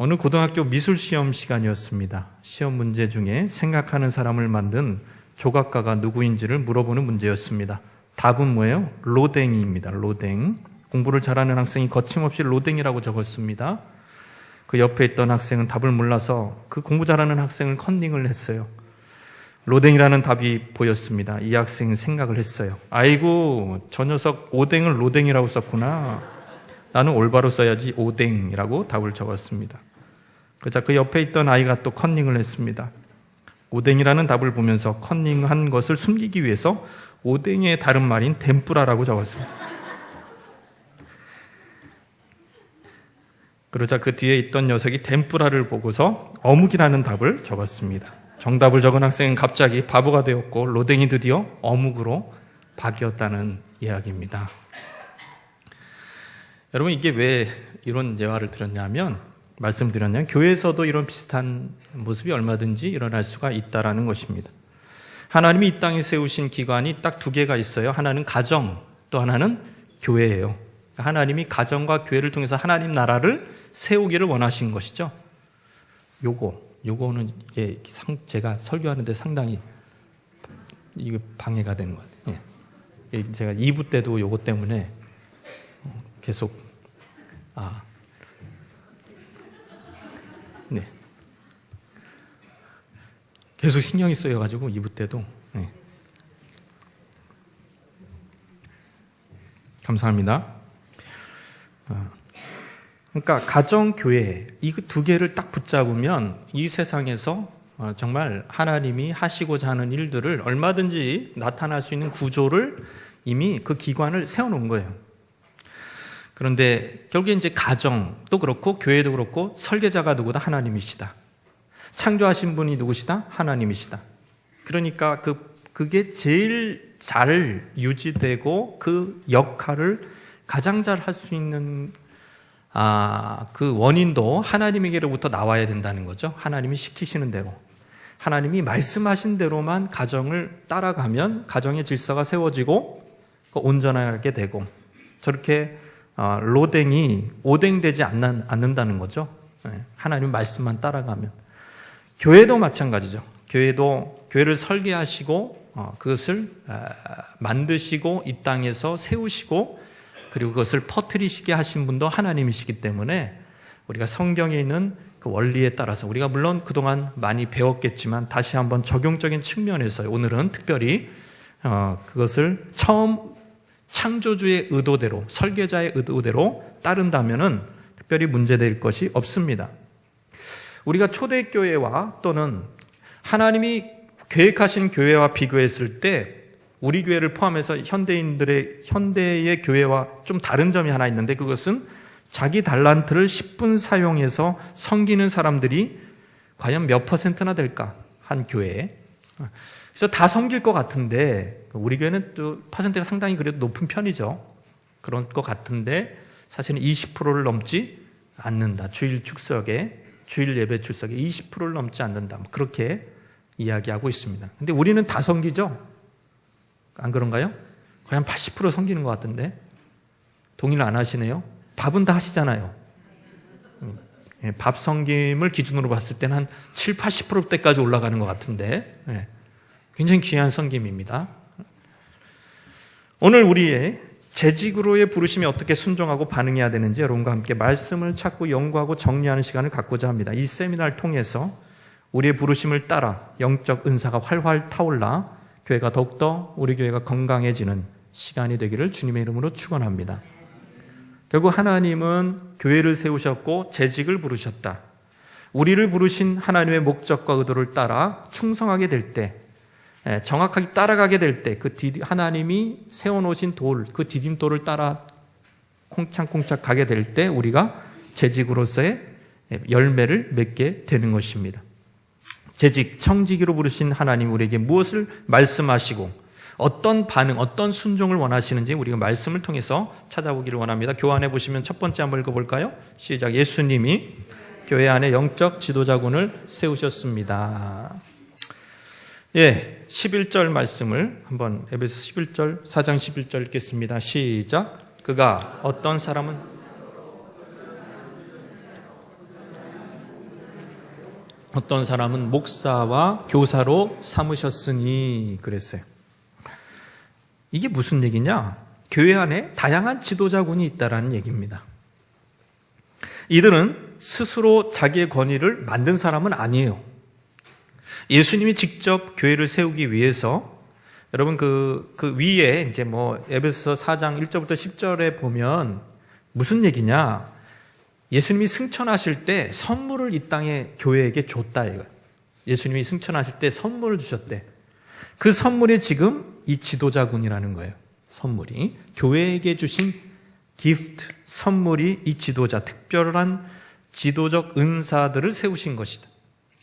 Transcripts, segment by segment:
어느 고등학교 미술시험 시간이었습니다. 시험 문제 중에 생각하는 사람을 만든 조각가가 누구인지를 물어보는 문제였습니다. 답은 뭐예요? 로댕이입니다. 로댕. 공부를 잘하는 학생이 거침없이 로댕이라고 적었습니다. 그 옆에 있던 학생은 답을 몰라서 그 공부 잘하는 학생을 컨닝을 했어요. 로댕이라는 답이 보였습니다. 이 학생은 생각을 했어요. 아이고, 저 녀석 오댕을 로댕이라고 썼구나. 나는 올바로 써야지 오댕이라고 답을 적었습니다. 그러자 그 옆에 있던 아이가 또 컨닝을 했습니다. 오뎅이라는 답을 보면서 컨닝한 것을 숨기기 위해서 오뎅의 다른 말인 덴뿌라라고 적었습니다. 그러자 그 뒤에 있던 녀석이 덴뿌라를 보고서 어묵이라는 답을 적었습니다. 정답을 적은 학생은 갑자기 바보가 되었고 로댕이 드디어 어묵으로 바뀌었다는 이야기입니다. 여러분, 이게 왜 이런 예화를 들었냐면 말씀드렸냐면 교회에서도 이런 비슷한 모습이 얼마든지 일어날 수가 있다라는 것입니다. 하나님이 이 땅에 세우신 기관이 딱 두 개가 있어요. 하나는 가정, 또 하나는 교회예요. 하나님이 가정과 교회를 통해서 하나님 나라를 세우기를 원하신 것이죠. 요거는 이게 제가 설교하는데 상당히 이게 방해가 되는 것 같아요. 예. 제가 2부 때도 요거 때문에 계속 네. 계속 신경이 쓰여가지고 2부 때도. 네. 감사합니다. 그러니까 가정, 교회 이 두 개를 딱 붙잡으면 이 세상에서 정말 하나님이 하시고자 하는 일들을 얼마든지 나타날 수 있는 구조를 이미 그 기관을 세워놓은 거예요. 그런데 결국에 이제 가정도 그렇고 교회도 그렇고 설계자가 누구다? 하나님이시다. 창조하신 분이 누구시다? 하나님이시다. 그러니까 그게 제일 잘 유지되고 그 역할을 가장 잘 할 수 있는 그 원인도 하나님에게로부터 나와야 된다는 거죠. 하나님이 시키시는 대로. 하나님이 말씀하신 대로만 가정을 따라가면 가정의 질서가 세워지고 온전하게 되고 저렇게 로댕이 오댕되지 않는다는 거죠. 하나님 말씀만 따라가면. 교회도 마찬가지죠. 교회를 설계하시고 그것을 만드시고 이 땅에서 세우시고 그리고 그것을 퍼뜨리시게 하신 분도 하나님이시기 때문에 우리가 성경에 있는 그 원리에 따라서 우리가 물론 그동안 많이 배웠겠지만 다시 한번 적용적인 측면에서 오늘은 특별히 그것을 처음 창조주의 의도대로, 설계자의 의도대로 따른다면은 특별히 문제될 것이 없습니다. 우리가 초대교회와 또는 하나님이 계획하신 교회와 비교했을 때 우리 교회를 포함해서 현대의 교회와 좀 다른 점이 하나 있는데 그것은 자기 달란트를 10분 사용해서 섬기는 사람들이 과연 몇 %나 될까? 한 교회에. 그래서 다 섬길 것 같은데 우리 교회는 또 퍼센트가 상당히 그래도 높은 편이죠. 그런 것 같은데 사실은 20%를 넘지 않는다. 주일 예배 출석에 20%를 넘지 않는다. 그렇게 이야기하고 있습니다. 근데 우리는 다 섬기죠? 안 그런가요? 거의 한 80% 섬기는 것 같은데 동의를 안 하시네요. 밥은 다 하시잖아요. 밥 섬김을 기준으로 봤을 때는 한 7, 80%대까지 올라가는 것 같은데 굉장히 귀한 섬김입니다. 오늘 우리의 재직으로의 부르심에 어떻게 순종하고 반응해야 되는지 여러분과 함께 말씀을 찾고 연구하고 정리하는 시간을 갖고자 합니다. 이 세미나를 통해서 우리의 부르심을 따라 영적 은사가 활활 타올라 교회가 더욱더 우리 교회가 건강해지는 시간이 되기를 주님의 이름으로 축원합니다. 결국 하나님은 교회를 세우셨고 재직을 부르셨다. 우리를 부르신 하나님의 목적과 의도를 따라 충성하게 될 때, 정확하게 따라가게 될 때 그 하나님이 세워놓으신 그 디딤돌을 따라 콩창콩창 가게 될 때 우리가 재직으로서의 열매를 맺게 되는 것입니다. 재직, 청지기로 부르신 하나님 우리에게 무엇을 말씀하시고 어떤 반응, 어떤 순종을 원하시는지 우리가 말씀을 통해서 찾아보기를 원합니다. 교환해 보시면 첫 번째 한번 읽어볼까요? 시작. 예수님이 교회 안에 영적 지도자군을 세우셨습니다. 11절 말씀을 한번 에베소 11절 4장 11절 읽겠습니다. 시작. 그가 어떤 사람은 어떤 사람은 목사와 교사로 삼으셨으니 그랬어요. 이게 무슨 얘기냐? 교회 안에 다양한 지도자군이 있다라는 얘기입니다. 이들은 스스로 자기의 권위를 만든 사람은 아니에요. 예수님이 직접 교회를 세우기 위해서 여러분 그 위에 이제 에베소서 4장 1절부터 10절에 보면 무슨 얘기냐? 예수님이 승천하실 때 선물을 이 땅에 교회에게 줬다 이거예요. 예수님이 승천하실 때 선물을 주셨대. 그 선물이 지금 이 지도자군이라는 거예요. 선물이 교회에게 주신 기프트, 선물이 이 지도자, 특별한 지도적 은사들을 세우신 것이다.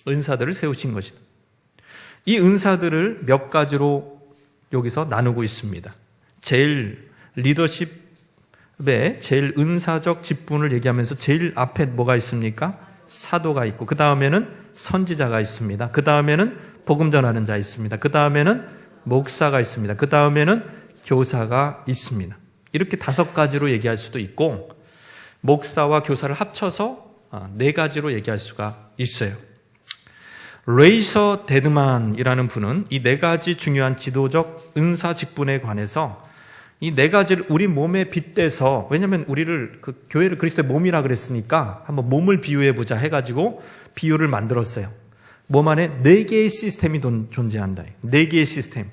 은사들을 세우신 것이다. 이 은사들을 몇 가지로 여기서 나누고 있습니다. 제일 리더십의 제일 은사적 직분을 얘기하면서 제일 앞에 뭐가 있습니까? 사도가 있고, 그 다음에는 선지자가 있습니다. 그 다음에는 복음 전하는 자 있습니다. 그 다음에는 목사가 있습니다. 그 다음에는 교사가 있습니다. 이렇게 5가지로 얘기할 수도 있고, 목사와 교사를 합쳐서 4가지로 얘기할 수가 있어요. 레이서 데드만이라는 분은 이 4가지 중요한 지도적 은사 직분에 관해서 이 4가지를 우리 몸에 빗대서, 왜냐하면 우리를 교회를 그리스도의 몸이라 그랬으니까 한번 몸을 비유해보자 해가지고 비유를 만들었어요. 몸 안에 4개의 시스템이 존재한다. 4개의 시스템.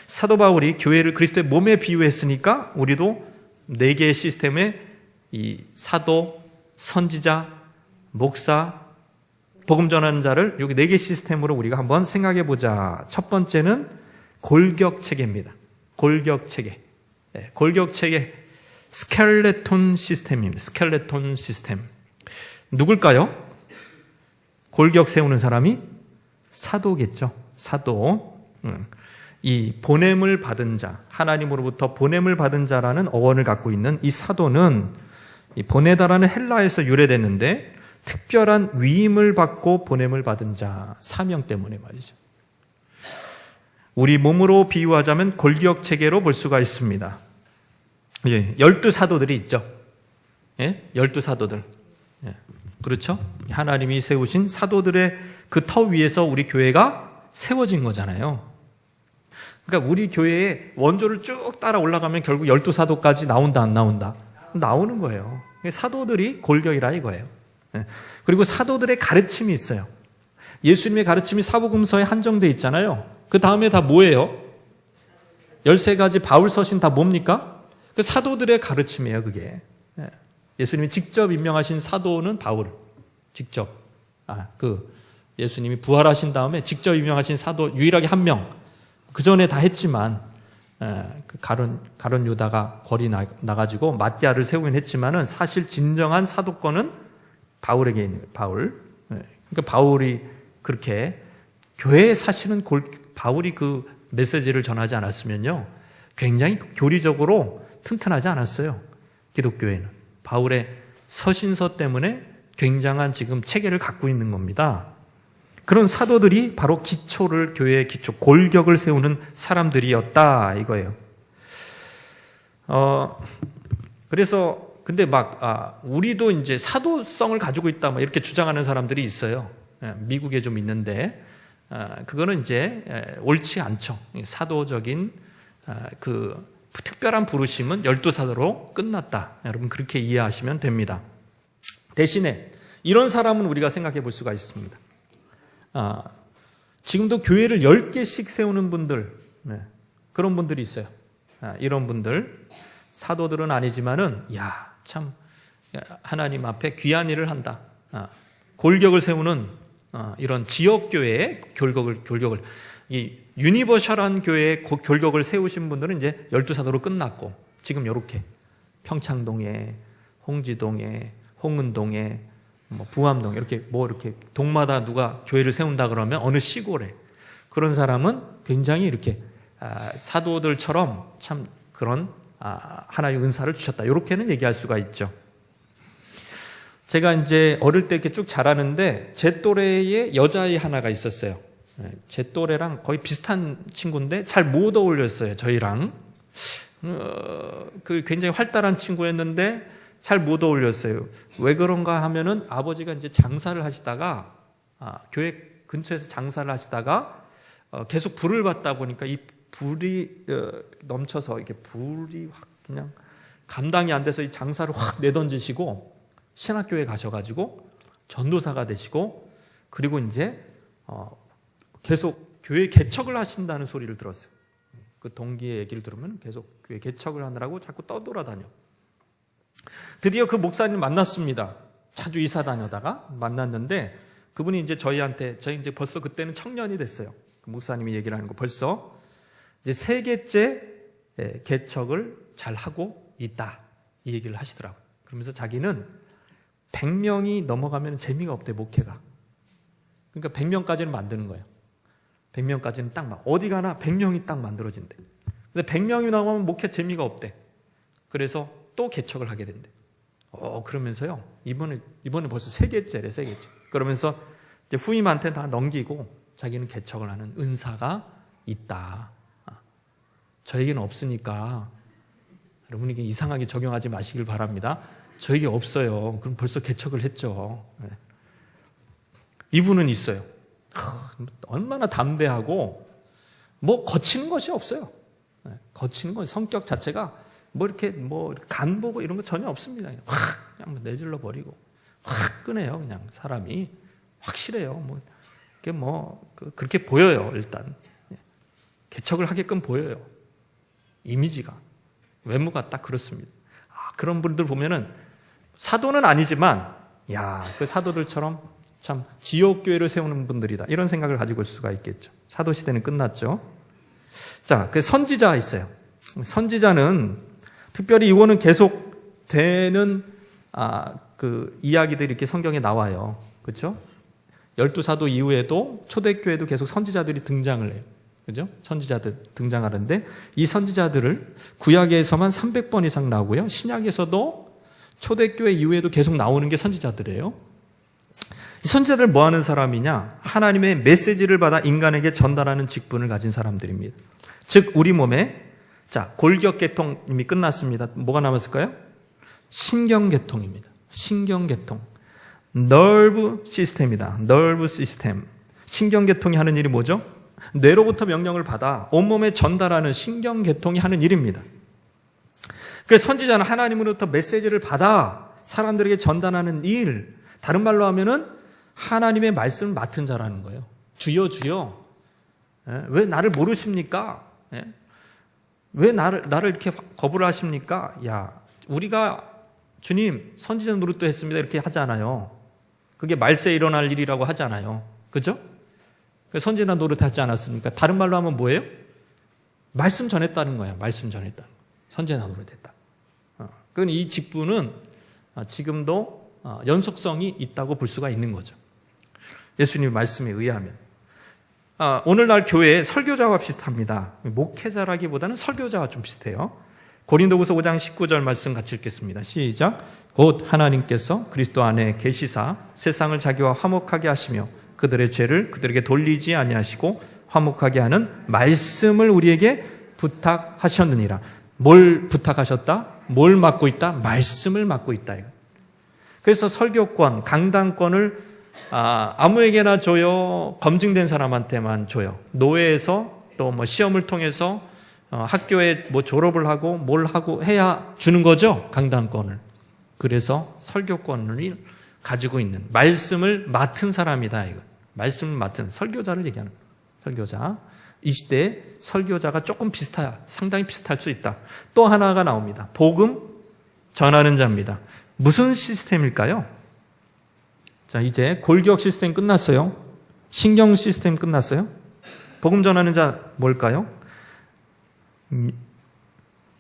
사도 바울이 교회를 그리스도의 몸에 비유했으니까 우리도 4개의 시스템에 이 사도, 선지자, 목사, 복음 전하는 자를 여기 4개 시스템으로 우리가 한번 생각해 보자. 첫 번째는 골격 체계입니다. 골격 체계. 골격 체계. 스켈레톤 시스템입니다. 스켈레톤 시스템. 누굴까요? 골격 세우는 사람이 사도겠죠. 사도. 이 보냄을 받은 자, 하나님으로부터 보냄을 받은 자라는 어원을 갖고 있는 이 사도는 이 보내다라는 헬라에서 유래됐는데 특별한 위임을 받고 보냄을 받은 자, 사명 때문에 말이죠. 우리 몸으로 비유하자면 골격 체계로 볼 수가 있습니다. 12사도들이 있죠. 12사도들. 그렇죠? 하나님이 세우신 사도들의 그 터 위에서 우리 교회가 세워진 거잖아요. 그러니까 우리 교회에 원조를 쭉 따라 올라가면 결국 12사도까지 나온다, 안 나온다? 나오는 거예요. 사도들이 골격이라 이거예요. 그리고 사도들의 가르침이 있어요. 예수님의 가르침이 사복음서에 한정되어 있잖아요. 그 다음에 다 뭐예요? 13가지 바울 서신 다 뭡니까? 그 사도들의 가르침이에요, 그게. 예수님이 직접 임명하신 사도는 바울. 직접. 예수님이 부활하신 다음에 직접 임명하신 사도 유일하게 한 명. 그 전에 다 했지만, 그 가룟 유다가 거리 나가지고 마띠아를 세우긴 했지만은 사실 진정한 사도권은 바울에게 있는 거예요. 바울. 그러니까 바울이 그렇게 교회에 사실은 바울이 그 메시지를 전하지 않았으면요, 굉장히 교리적으로 튼튼하지 않았어요. 기독교회는. 바울의 서신서 때문에 굉장한 지금 체계를 갖고 있는 겁니다. 그런 사도들이 바로 기초를, 교회의 기초, 골격을 세우는 사람들이었다 이거예요. 그래서 근데 우리도 이제 사도성을 가지고 있다 이렇게 주장하는 사람들이 있어요. 미국에 좀 있는데 그거는 이제 옳지 않죠. 사도적인 그 특별한 부르심은 12사도로 끝났다. 여러분 그렇게 이해하시면 됩니다. 대신에 이런 사람은 우리가 생각해 볼 수가 있습니다. 지금도 교회를 10개씩 세우는 분들, 그런 분들이 있어요. 이런 분들, 사도들은 아니지만은, 참, 하나님 앞에 귀한 일을 한다. 골격을 세우는, 이런 지역교회의 골격을, 이 유니버셜한 교회의 골격을 세우신 분들은 이제 12사도로 끝났고, 지금 요렇게, 평창동에, 홍지동에, 홍은동에, 부암동 이렇게 동마다 누가 교회를 세운다 그러면 어느 시골에 그런 사람은 굉장히 이렇게 사도들처럼 참 그런 하나님의 은사를 주셨다. 이렇게는 얘기할 수가 있죠. 제가 이제 어릴 때 이렇게 쭉 자라는데 제 또래의 여자아이 하나가 있었어요. 제 또래랑 거의 비슷한 친구인데 잘 못 어울렸어요. 저희랑 그 굉장히 활달한 친구였는데 잘 못 어울렸어요. 왜 그런가 하면은 아버지가 이제 장사를 하시다가 교회 근처에서 장사를 하시다가 계속 불을 받다 보니까 이 불이 넘쳐서 이렇게 불이 확 그냥 감당이 안 돼서 이 장사를 확 내던지시고 신학교에 가셔가지고 전도사가 되시고, 그리고 이제 계속 교회 개척을 하신다는 소리를 들었어요. 그 동기의 얘기를 들으면 계속 교회 개척을 하느라고 자꾸 떠돌아다녀. 드디어 그 목사님 만났습니다. 자주 이사 다녀다가 만났는데, 그분이 이제 저희 이제 벌써 그때는 청년이 됐어요. 그 목사님이 얘기를 하는 거 벌써 이제 3개째 개척을 잘 하고 있다, 이 얘기를 하시더라고요. 그러면서 자기는 100명이 넘어가면 재미가 없대, 목회가. 그러니까 100명까지는 만드는 거예요. 100명까지는 딱 어디 가나 100명이 딱 만들어진대. 근데 100명이 나오면 목회 재미가 없대. 그래서 또 개척을 하게 된대. 그러면서요, 이번에 벌써 3개째래, 3개째. 그러면서 이제 후임한테 다 넘기고 자기는 개척을 하는 은사가 있다. 저에게는 없으니까 여러분이 이상하게 적용하지 마시길 바랍니다. 저에게 없어요. 그럼 벌써 개척을 했죠. 이분은 있어요. 얼마나 담대하고 뭐 거치는 것이 없어요. 거치는 건 성격 자체가 이렇게 간 보고 이런 거 전혀 없습니다. 그냥 내질러 버리고 확 끄네요. 그냥 사람이 확실해요. 그렇게 보여요. 일단 개척을 하게끔 보여요. 이미지가, 외모가 딱 그렇습니다. 그런 분들 보면은 사도는 아니지만 그 사도들처럼 참 지옥교회를 세우는 분들이다, 이런 생각을 가지고 올 수가 있겠죠. 사도 시대는 끝났죠. 자, 그 선지자 있어요. 선지자는 특별히 이거는 계속 되는 그 이야기들이 이렇게 성경에 나와요. 그렇죠? 12사도 이후에도 초대교회도 계속 선지자들이 등장을 해요. 그죠? 선지자들 등장하는데, 이 선지자들을 구약에서만 300번 이상 나오고요, 신약에서도 초대교회 이후에도 계속 나오는 게 선지자들이에요. 이 선지자들 뭐 하는 사람이냐? 하나님의 메시지를 받아 인간에게 전달하는 직분을 가진 사람들입니다. 즉 우리 몸에, 골격계통 이미 끝났습니다. 뭐가 남았을까요? 신경계통입니다. 신경계통. nerve 시스템이다. nerve 시스템. 신경계통이 하는 일이 뭐죠? 뇌로부터 명령을 받아 온몸에 전달하는 신경계통이 하는 일입니다. 그래서 선지자는 하나님으로부터 메시지를 받아 사람들에게 전달하는 일, 다른 말로 하면은 하나님의 말씀을 맡은 자라는 거예요. 주여 주여, 왜 나를 모르십니까? 왜 나를 이렇게 거부를 하십니까? 우리가 주님 선지자 노릇도 했습니다, 이렇게 하잖아요. 그게 말세에 일어날 일이라고 하잖아요. 그죠? 선지자 노릇 하지 않았습니까? 다른 말로 하면 뭐예요? 말씀 전했다는 거예요. 말씀 전했다. 선지자 노릇 했다. 그건 이 직분은 지금도 연속성이 있다고 볼 수가 있는 거죠. 예수님 말씀에 의하면. 오늘날 교회의 설교자와 비슷합니다. 목회자라기보다는 설교자와 좀 비슷해요. 고린도후서 5장 19절 말씀 같이 읽겠습니다. 시작. 곧 하나님께서 그리스도 안에 계시사 세상을 자기와 화목하게 하시며 그들의 죄를 그들에게 돌리지 아니하시고 화목하게 하는 말씀을 우리에게 부탁하셨느니라. 뭘 부탁하셨다? 뭘 맡고 있다? 말씀을 맡고 있다. 그래서 설교권, 강단권을 아무에게나 줘요? 검증된 사람한테만 줘요? 노예에서 또 시험을 통해서 학교에 졸업을 하고 뭘 하고 해야 주는 거죠? 강단권을. 그래서 설교권을 가지고 있는, 말씀을 맡은 사람이다, 이거. 말씀을 맡은 설교자를 얘기하는 거예요. 설교자. 이 시대에 설교자가 조금 상당히 비슷할 수 있다. 또 하나가 나옵니다. 복음 전하는 자입니다. 무슨 시스템일까요? 자, 이제 골격 시스템 끝났어요. 신경 시스템 끝났어요. 복음 전하는 자 뭘까요?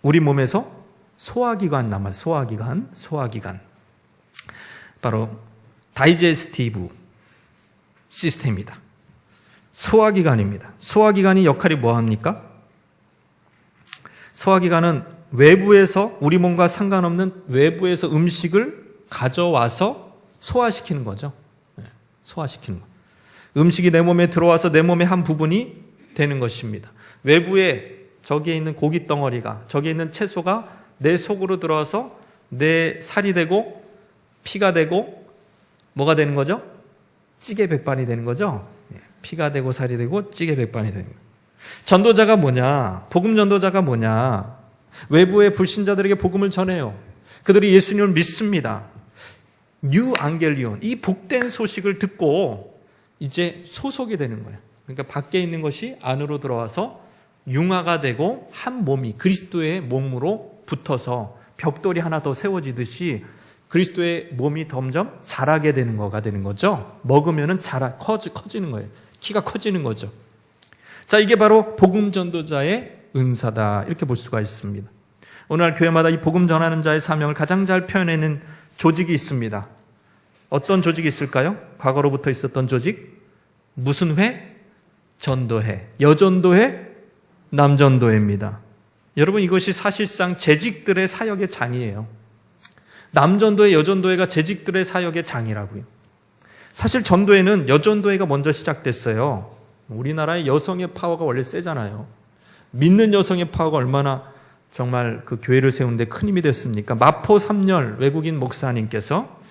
우리 몸에서 소화기관 남았어요. 소화기관. 바로 다이제스티브 시스템입니다. 소화기관입니다. 소화기관이 역할이 뭐합니까? 소화기관은 외부에서, 우리 몸과 상관없는 외부에서 음식을 가져와서 소화시키는 거죠. 소화시키는 거. 음식이 내 몸에 들어와서 내 몸의 한 부분이 되는 것입니다. 외부에 저기에 있는 고기 덩어리가, 저기에 있는 채소가 내 속으로 들어와서 내 살이 되고 피가 되고 뭐가 되는 거죠? 찌개 백반이 되는 거죠. 피가 되고 살이 되고 찌개 백반이 되는 거예요. 전도자가 뭐냐? 복음 전도자가 뭐냐? 외부의 불신자들에게 복음을 전해요. 그들이 예수님을 믿습니다. 뉴 안겔리온, 이 복된 소식을 듣고 이제 소속이 되는 거예요. 그러니까 밖에 있는 것이 안으로 들어와서 융화가 되고 한 몸이 그리스도의 몸으로 붙어서 벽돌이 하나 더 세워지듯이 그리스도의 몸이 점점 자라게 되는 거가 되는 거죠. 먹으면은 커지는 거예요. 키가 커지는 거죠. 자, 이게 바로 복음 전도자의 은사다, 이렇게 볼 수가 있습니다. 오늘날 교회마다 이 복음 전하는 자의 사명을 가장 잘 표현하는 조직이 있습니다. 어떤 조직이 있을까요? 과거로부터 있었던 조직? 무슨 회? 전도회. 여전도회? 남전도회입니다. 여러분, 이것이 사실상 재직들의 사역의 장이에요. 남전도회, 여전도회가 재직들의 사역의 장이라고요. 사실 전도회는 여전도회가 먼저 시작됐어요. 우리나라의 여성의 파워가 원래 세잖아요. 믿는 여성의 파워가 얼마나 정말 그 교회를 세우는데 큰 힘이 됐습니까? 마포 삼열 외국인 목사님께서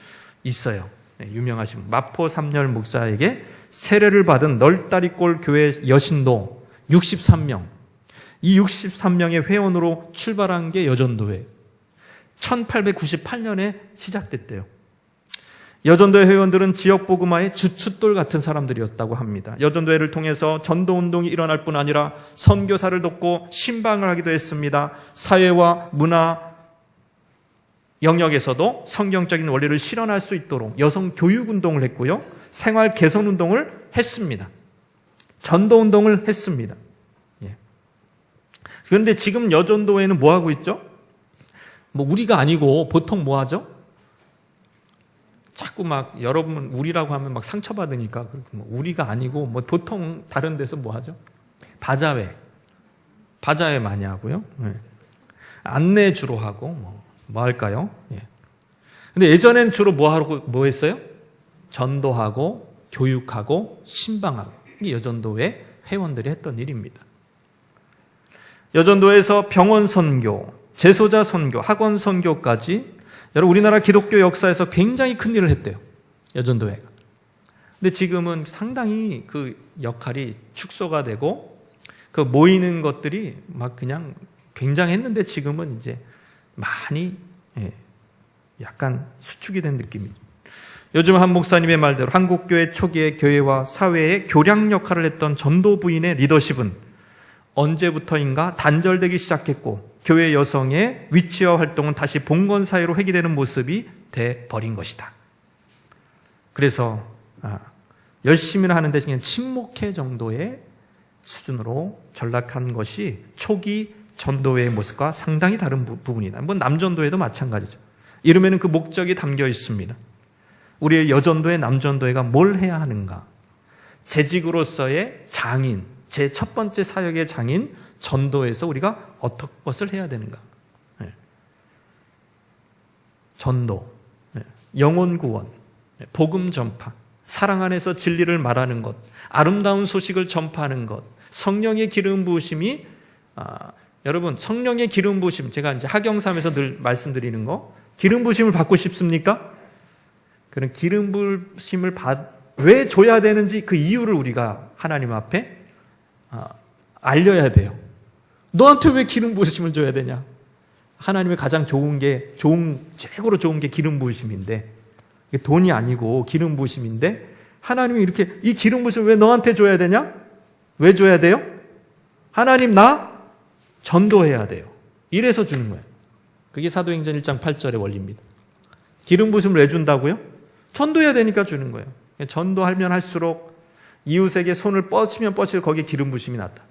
있어요. 유명하신 마포 삼열 목사에게 세례를 받은 널다리골 교회 여신도 63명. 이 63명의 회원으로 출발한 게 여전도회. 1898년에 시작됐대요. 여전도회 회원들은 지역 복음화의 주춧돌 같은 사람들이었다고 합니다. 여전도회를 통해서 전도운동이 일어날 뿐 아니라 선교사를 돕고 신방을 하기도 했습니다. 사회와 문화 영역에서도 성경적인 원리를 실현할 수 있도록 여성 교육운동을 했고요. 생활 개선운동을 했습니다. 전도운동을 했습니다. 그런데 지금 여전도회는 뭐 하고 있죠? 우리가 아니고 보통 뭐 하죠? 자꾸 여러분 우리라고 하면 상처받으니까 우리가 아니고 보통 다른 데서 뭐 하죠? 바자회 많이 하고요. 안내 주로 하고 뭐 할까요? 근데 예전엔 주로 뭐 했어요? 전도하고 교육하고 신방하고, 이게 여전도회 회원들이 했던 일입니다. 여전도에서 병원 선교, 재소자 선교, 학원 선교까지 여러분 우리나라 기독교 역사에서 굉장히 큰 일을 했대요. 여전도회가. 근데 지금은 상당히 그 역할이 축소가 되고 그 모이는 것들이 그냥 굉장했는데 지금은 이제 많이 약간 수축이 된 느낌이죠. 요즘 한 목사님의 말대로 한국교회 초기의 교회와 사회의 교량 역할을 했던 전도 부인의 리더십은 언제부터인가 단절되기 시작했고 교회 여성의 위치와 활동은 다시 봉건 사회로 회귀되는 모습이 돼버린 것이다. 그래서 열심히는 하는데 그냥 침묵회 정도의 수준으로 전락한 것이 초기 전도회의 모습과 상당히 다른 부분이다. 남전도회도 마찬가지죠. 이름에는 그 목적이 담겨 있습니다. 우리의 여전도회, 남전도회가 뭘 해야 하는가? 재직으로서의 장인, 제 첫 번째 사역의 장인 전도에서 우리가 어떤 것을 해야 되는가? 전도, 영혼 구원, 복음 전파, 사랑 안에서 진리를 말하는 것, 아름다운 소식을 전파하는 것, 성령의 기름 부으심이 여러분 성령의 기름 부으심, 제가 이제 하경삼에서 늘 말씀드리는 거, 기름 부으심을 받고 싶습니까? 그런 기름 부으심을 왜 줘야 되는지 그 이유를 우리가 하나님 앞에 알려야 돼요. 너한테 왜 기름 부으심을 줘야 되냐? 하나님의 가장 최고로 좋은 게 기름 부으심인데, 돈이 아니고 기름 부으심인데, 하나님이 이렇게 이 기름 부으심을 왜 너한테 줘야 되냐? 왜 줘야 돼요? 하나님 나 전도해야 돼요. 이래서 주는 거예요. 그게 사도행전 1장 8절의 원리입니다. 기름 부으심을 왜 준다고요? 전도해야 되니까 주는 거예요. 전도하면 할수록 이웃에게 손을 뻗치면 뻗칠수록 거기에 기름 부으심이 났다.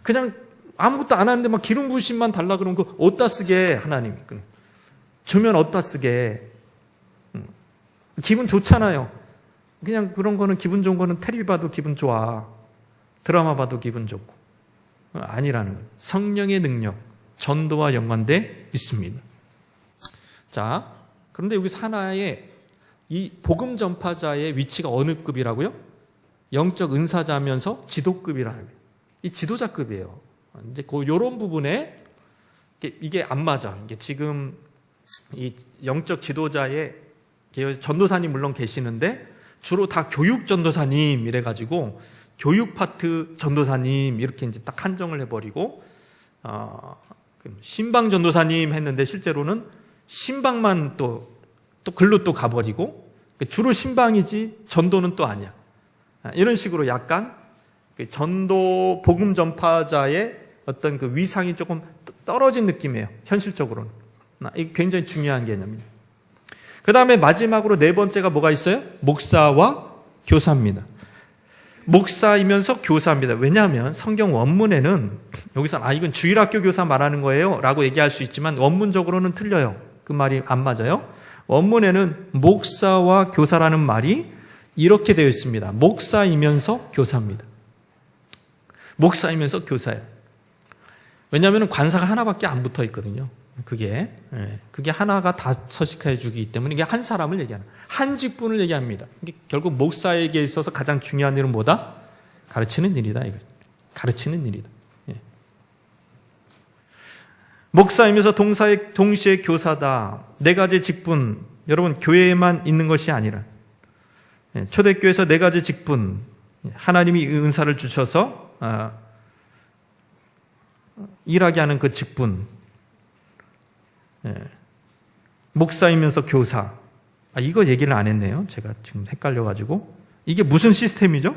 그냥 아무것도 안 하는데 기름 부으심만 달라 그러면 그 어디다 쓰게 하나님이 주면 어디다 쓰게. 기분 좋잖아요. 그냥 그런 거는 기분 좋은 거는 텔레비 봐도 기분 좋아. 드라마 봐도 기분 좋고. 아니라는 거예요. 성령의 능력, 전도와 연관돼 있습니다. 자, 그런데 여기서 하나의 이 복음 전파자의 위치가 어느 급이라고요? 영적 은사자면서 지도급이라는 거예요. 이 지도자급이에요. 이제 이런 부분에 이게 안 맞아. 이게 지금 이 영적 지도자의 전도사님 물론 계시는데 주로 다 교육 전도사님 이래가지고 교육 파트 전도사님 이렇게 이제 딱 한정을 해버리고 신방 전도사님 했는데 실제로는 신방만 또 글로 또 가버리고 주로 신방이지 전도는 또 아니야. 이런 식으로 약간 전도 복음 전파자의 어떤 그 위상이 조금 떨어진 느낌이에요. 현실적으로는. 이게 굉장히 중요한 개념입니다. 그 다음에 마지막으로 네 번째가 뭐가 있어요? 목사와 교사입니다. 목사이면서 교사입니다. 왜냐하면 성경 원문에는 여기서 이건 주일학교 교사 말하는 거예요 라고 얘기할 수 있지만 원문적으로는 틀려요. 그 말이 안 맞아요. 원문에는 목사와 교사라는 말이 이렇게 되어 있습니다. 목사이면서 교사입니다. 목사이면서 교사예요. 왜냐하면 관사가 하나밖에 안 붙어 있거든요. 그게 하나가 다 서식해 주기 때문에 이게 한 사람을 얘기하는, 한 직분을 얘기합니다. 이게 결국 목사에게 있어서 가장 중요한 일은 뭐다? 가르치는 일이다. 이거 가르치는 일이다. 목사이면서 동시에 교사다. 네 가지 직분, 여러분 교회에만 있는 것이 아니라 초대교회에서 네 가지 직분, 하나님이 은사를 주셔서 일하게 하는 그 직분, 목사이면서 교사. 이거 얘기를 안 했네요. 제가 지금 헷갈려가지고. 이게 무슨 시스템이죠?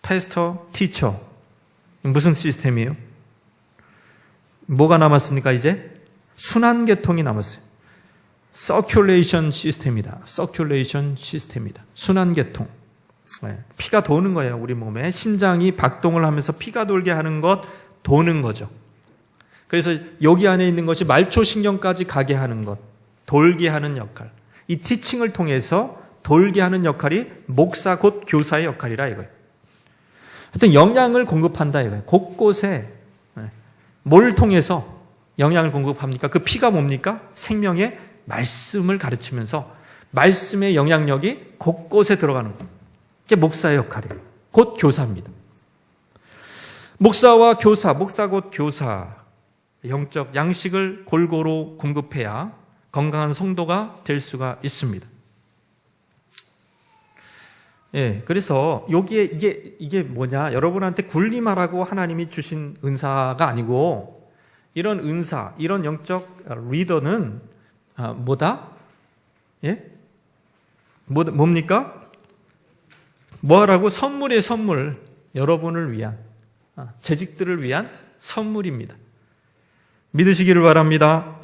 패스터, 티처. 무슨 시스템이에요? 뭐가 남았습니까, 이제? 순환계통이 남았어요. 서큘레이션 시스템이다. 서큘레이션 시스템이다. 순환계통. 피가 도는 거예요, 우리 몸에. 심장이 박동을 하면서 피가 돌게 하는 것, 도는 거죠. 그래서 여기 안에 있는 것이 말초신경까지 가게 하는 것, 돌게 하는 역할. 이 티칭을 통해서 돌게 하는 역할이 목사 곧 교사의 역할이라 이거예요. 하여튼 영양을 공급한다 이거예요. 곳곳에 뭘 통해서 영양을 공급합니까? 그 피가 뭡니까? 생명의 말씀을 가르치면서 말씀의 영향력이 곳곳에 들어가는 거예요. 그게 목사의 역할이에요. 곧 교사입니다. 목사와 교사, 목사 곧 교사. 영적 양식을 골고루 공급해야 건강한 성도가 될 수가 있습니다. 그래서 여기에 이게 뭐냐? 여러분한테 군림하라고 하나님이 주신 은사가 아니고 이런 은사, 이런 영적 리더는 뭐다? 뭡니까? 뭐라고? 선물의 선물. 여러분을 위한, 재직들을 위한 선물입니다. 믿으시기를 바랍니다.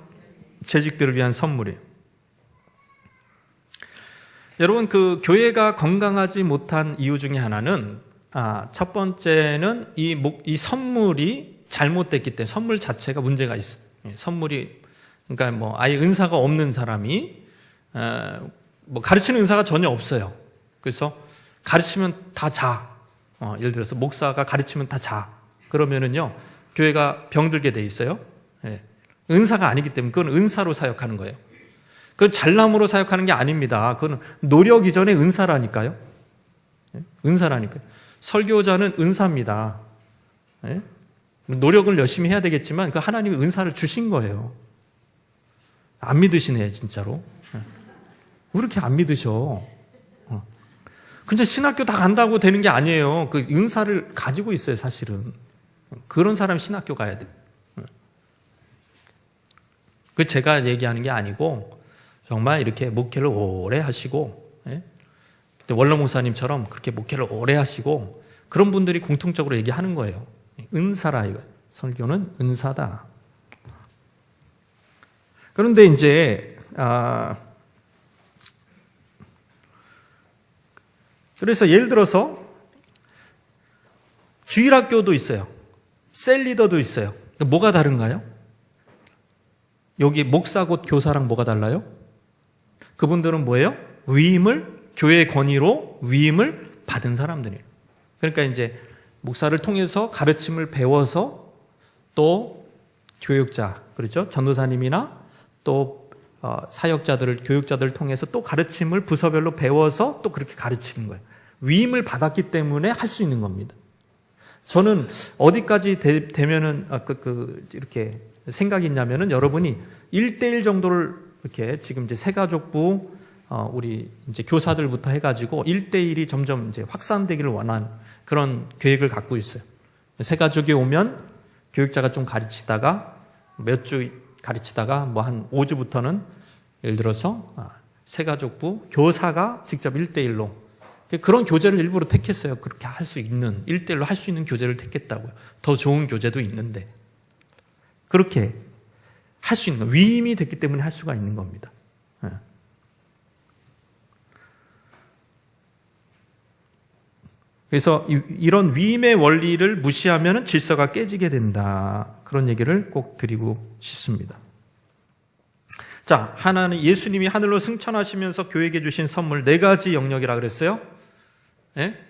재직들을 위한 선물이에요. 여러분, 그 교회가 건강하지 못한 이유 중에 하나는 첫 번째는 이 선물이 잘못됐기 때문에 선물 자체가 문제가 있어요. 선물이 그러니까 뭐 아예 은사가 없는 사람이 뭐 가르치는 은사가 전혀 없어요. 그래서 가르치면 다 자. 예를 들어서 목사가 가르치면 다 자. 그러면은요 교회가 병들게 돼 있어요. 은사가 아니기 때문에 그건 은사로 사역하는 거예요. 그건 잘남으로 사역하는 게 아닙니다. 그건 노력 이전의 은사라니까요. 은사라니까요. 설교자는 은사입니다. 노력을 열심히 해야 되겠지만 그 하나님이 은사를 주신 거예요. 안 믿으시네 진짜로. 왜 이렇게 안 믿으셔? 근데 신학교 다 간다고 되는 게 아니에요. 그 은사를 가지고 있어요 사실은. 그런 사람이 신학교 가야 돼요. 그 제가 얘기하는 게 아니고 정말 이렇게 목회를 오래 하시고 원로 목사님처럼 그렇게 목회를 오래 하시고 그런 분들이 공통적으로 얘기하는 거예요. 은사라 이거. 설교는 은사다. 그런데 이제 그래서 예를 들어서 주일학교도 있어요. 셀리더도 있어요. 뭐가 다른가요? 여기 목사 곧 교사랑 뭐가 달라요? 그분들은 뭐예요? 교회의 권위로 위임을 받은 사람들이에요. 그러니까 이제 목사를 통해서 가르침을 배워서 또 교육자, 그렇죠? 전도사님이나 또 사역자들을, 교육자들을 통해서 또 가르침을 부서별로 배워서 또 그렇게 가르치는 거예요. 위임을 받았기 때문에 할 수 있는 겁니다. 저는 어디까지 되면은 이렇게 생각이 있냐면은 여러분이 1대1 정도를 이렇게 지금 이제 새가족부 우리 이제 교사들부터 해가지고 1대1이 점점 이제 확산되기를 원한 그런 계획을 갖고 있어요. 새 가족이 오면 교육자가 좀 가르치다가 몇 주 가르치다가 뭐 한 5주부터는 예를 들어서 새 가족부 교사가 직접 1대1로 그런 교재를 일부러 택했어요. 그렇게 할 수 있는 1대1로 할 수 있는 교재를 택했다고요. 더 좋은 교재도 있는데 그렇게 할 수 있는 위임이 됐기 때문에 할 수가 있는 겁니다. 그래서 이런 위임의 원리를 무시하면 질서가 깨지게 된다. 그런 얘기를 꼭 드리고 싶습니다. 자, 하나는 예수님이 하늘로 승천하시면서 교회에게 주신 선물 4가지 영역이라 그랬어요. 네?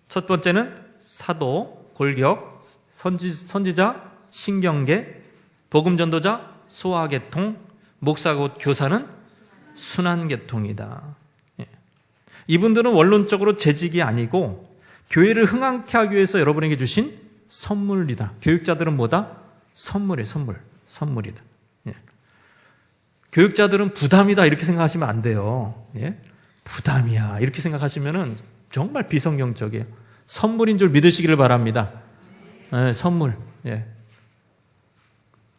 첫 번째는 사도, 골격, 선지자, 신경계, 복음전도자, 소아계통, 목사 곧 교사는 순환계통이다. 예. 이분들은 원론적으로 재직이 아니고 교회를 흥황케 하기 위해서 여러분에게 주신 선물이다. 교육자들은 뭐다? 선물이에요. 선물이다. 예. 교육자들은 부담이다 이렇게 생각하시면 안 돼요. 예? 부담이야 이렇게 생각하시면 정말 비성경적이에요. 선물인 줄 믿으시기를 바랍니다. 예, 선물. 예.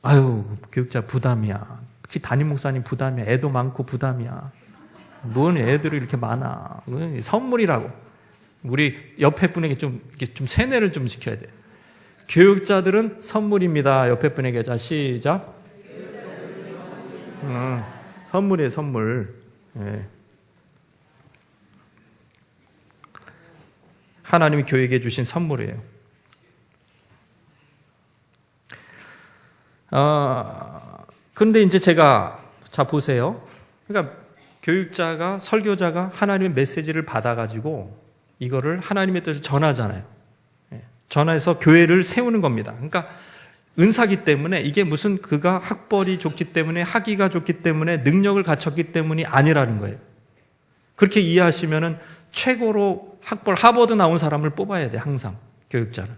아유, 교육자 부담이야. 특히 담임 목사님 부담이야. 애도 많고 부담이야. 뭔 애들이 이렇게 많아. 선물이라고. 우리 옆에 분에게 좀 세뇌를 좀 시켜야 돼. 교육자들은 선물입니다. 옆에 분에게. 자, 시작. 선물이에요, 선물. 예. 하나님이 교회에게 주신 선물이에요. 근데 이제 제가, 자, 보세요. 그러니까 교육자가, 설교자가 하나님의 메시지를 받아가지고 이거를 하나님의 뜻을 전하잖아요. 전해서 교회를 세우는 겁니다. 그러니까 은사기 때문에 이게 무슨 그가 학벌이 좋기 때문에 학위가 좋기 때문에 능력을 갖췄기 때문이 아니라는 거예요. 그렇게 이해하시면은 최고로 학벌 하버드 나온 사람을 뽑아야 돼, 항상 교육자는.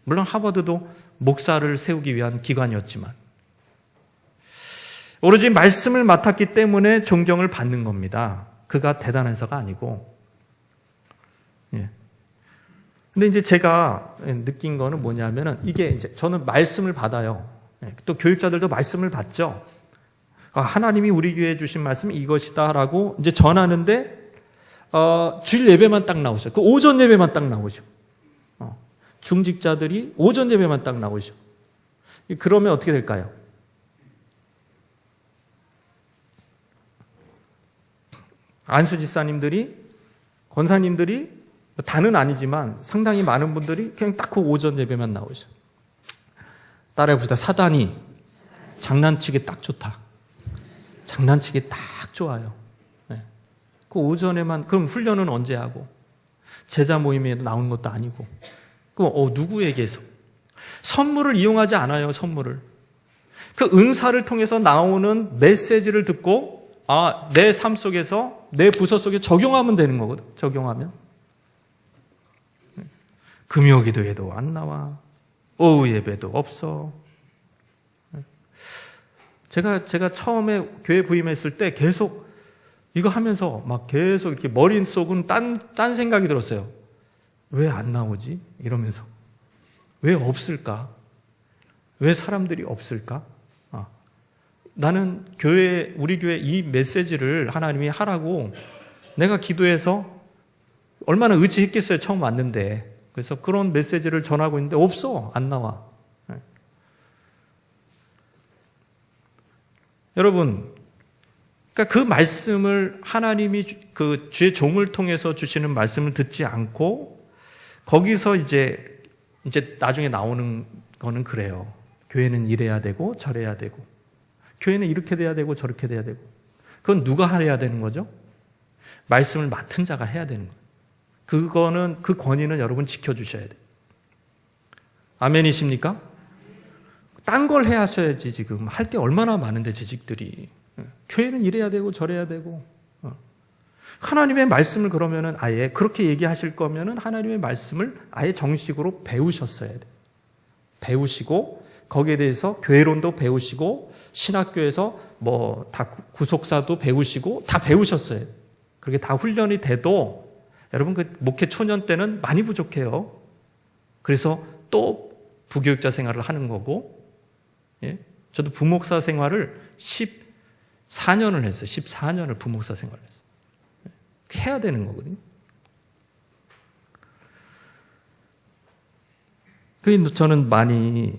물론 하버드도 목사를 세우기 위한 기관이었지만 오로지 말씀을 맡았기 때문에 존경을 받는 겁니다. 그가 대단해서가 아니고. 예. 근데 이제 제가 느낀 거는 뭐냐면은 이게 이제 저는 말씀을 받아요. 예. 또 교육자들도 말씀을 받죠. 하나님이 우리 교회에 주신 말씀이 이것이다라고 이제 전하는데 주일 예배만 딱 나오셔. 그 오전 예배만 딱 나오셔. 중직자들이 오전 예배만 딱 나오셔. 그러면 어떻게 될까요? 안수집사님들이, 권사님들이 다는 아니지만 상당히 많은 분들이 그냥 딱 그 오전 예배만 나오셔. 따라해봅시다. 사단이 장난치기 딱 좋다. 장난치기 딱 좋아요. 네. 그 오전에만, 그럼 훈련은 언제 하고? 제자 모임에 나오는 것도 아니고. 그럼 누구에게서? 선물을 이용하지 않아요, 선물을. 그 은사를 통해서 나오는 메시지를 듣고 내 삶 속에서, 내 부서 속에 적용하면 되는 거거든. 적용하면. 금요 기도에도 안 나와. 오후 예배도 없어. 제가 처음에 교회 부임했을 때 계속 이거 하면서 막 계속 이렇게 머릿속은 딴 생각이 들었어요. 왜 안 나오지? 이러면서. 왜 없을까? 왜 사람들이 없을까? 나는 우리 교회 이 메시지를 하나님이 하라고 내가 기도해서 얼마나 의지했겠어요. 처음 왔는데. 그래서 그런 메시지를 전하고 있는데 없어. 안 나와. 여러분, 그러니까 그 말씀을 하나님이 그 주의 종을 통해서 주시는 말씀을 듣지 않고 거기서 이제 나중에 나오는 거는 그래요. 교회는 이래야 되고 저래야 되고 교회는 이렇게 돼야 되고 저렇게 돼야 되고 그건 누가 해야 되는 거죠? 말씀을 맡은 자가 해야 되는 거예요. 그 권위는 여러분 지켜주셔야 돼요. 아멘이십니까? 딴 걸 해야 하셔야지. 지금 할 게 얼마나 많은데 재직들이. 교회는 이래야 되고 저래야 되고. 하나님의 말씀을 그러면은 아예 그렇게 얘기하실 거면은 하나님의 말씀을 아예 정식으로 배우셨어야 돼요. 배우시고 거기에 대해서 교회론도 배우시고 신학교에서 뭐 다 구속사도 배우시고 다 배우셨어요. 그렇게 다 훈련이 돼도 여러분 그 목회 초년 때는 많이 부족해요. 그래서 또 부교육자 생활을 하는 거고, 예? 저도 부목사 생활을 14년을 했어요. 14년을 부목사 생활을 했어요. 해야 되는 거거든요. 그 저는 많이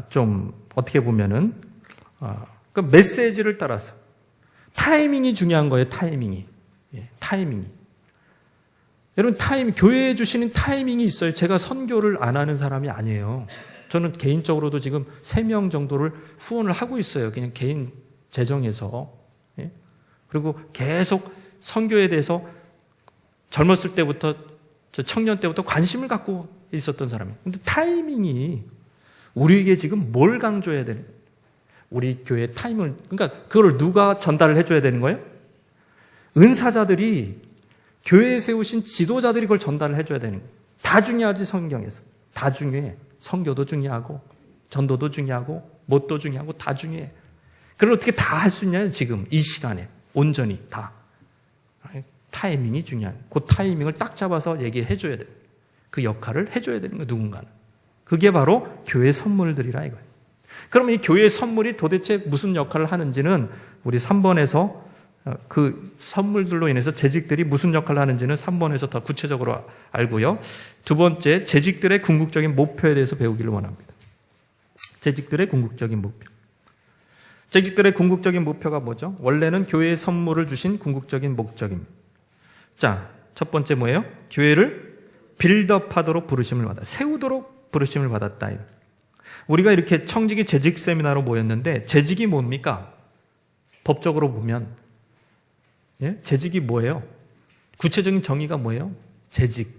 좀 어떻게 보면은 그 메시지를 따라서 타이밍이 중요한 거예요. 타이밍이. 예, 타이밍이. 여러분 교회에 주시는 타이밍이 있어요. 제가 선교를 안 하는 사람이 아니에요. 저는 개인적으로도 지금 3명 정도를 후원을 하고 있어요. 그냥 개인 재정에서. 예? 그리고 계속 선교에 대해서 젊었을 때부터 청년 때부터 관심을 갖고 있었던 사람이에요. 근데 타이밍이 우리에게 지금 뭘 강조해야 되는 거예요? 우리 교회 타이밍을, 그러니까 그걸 누가 전달을 해줘야 되는 거예요? 은사자들이, 교회에 세우신 지도자들이 그걸 전달을 해줘야 되는 거예요. 다 중요하지, 성경에서. 다 중요해. 선교도 중요하고 전도도 중요하고 못도 중요하고 다 중요해. 그걸 어떻게 다 할 수 있냐요? 지금 이 시간에 온전히 다. 타이밍이 중요한. 그 타이밍을 딱 잡아서 얘기해 줘야 돼. 그 역할을 해줘야 되는 거예요. 누군가는. 그게 바로 교회 선물들이라 이거예요. 그럼 이 교회 선물이 도대체 무슨 역할을 하는지는 우리 3번에서 그 선물들로 인해서 재직들이 무슨 역할을 하는지는 3번에서 더 구체적으로 알고요. 두 번째, 재직들의 궁극적인 목표에 대해서 배우기를 원합니다. 재직들의 궁극적인 목표. 재직들의 궁극적인 목표가 뭐죠? 원래는 교회에 선물을 주신 궁극적인 목적입니다. 자, 첫 번째 뭐예요? 교회를 빌드업하도록 부르심을 받아, 세우도록 부르심을 받았다. 우리가 이렇게 청직이 재직 세미나로 모였는데 재직이 뭡니까? 법적으로 보면 예? 재직이 뭐예요? 구체적인 정의가 뭐예요? 재직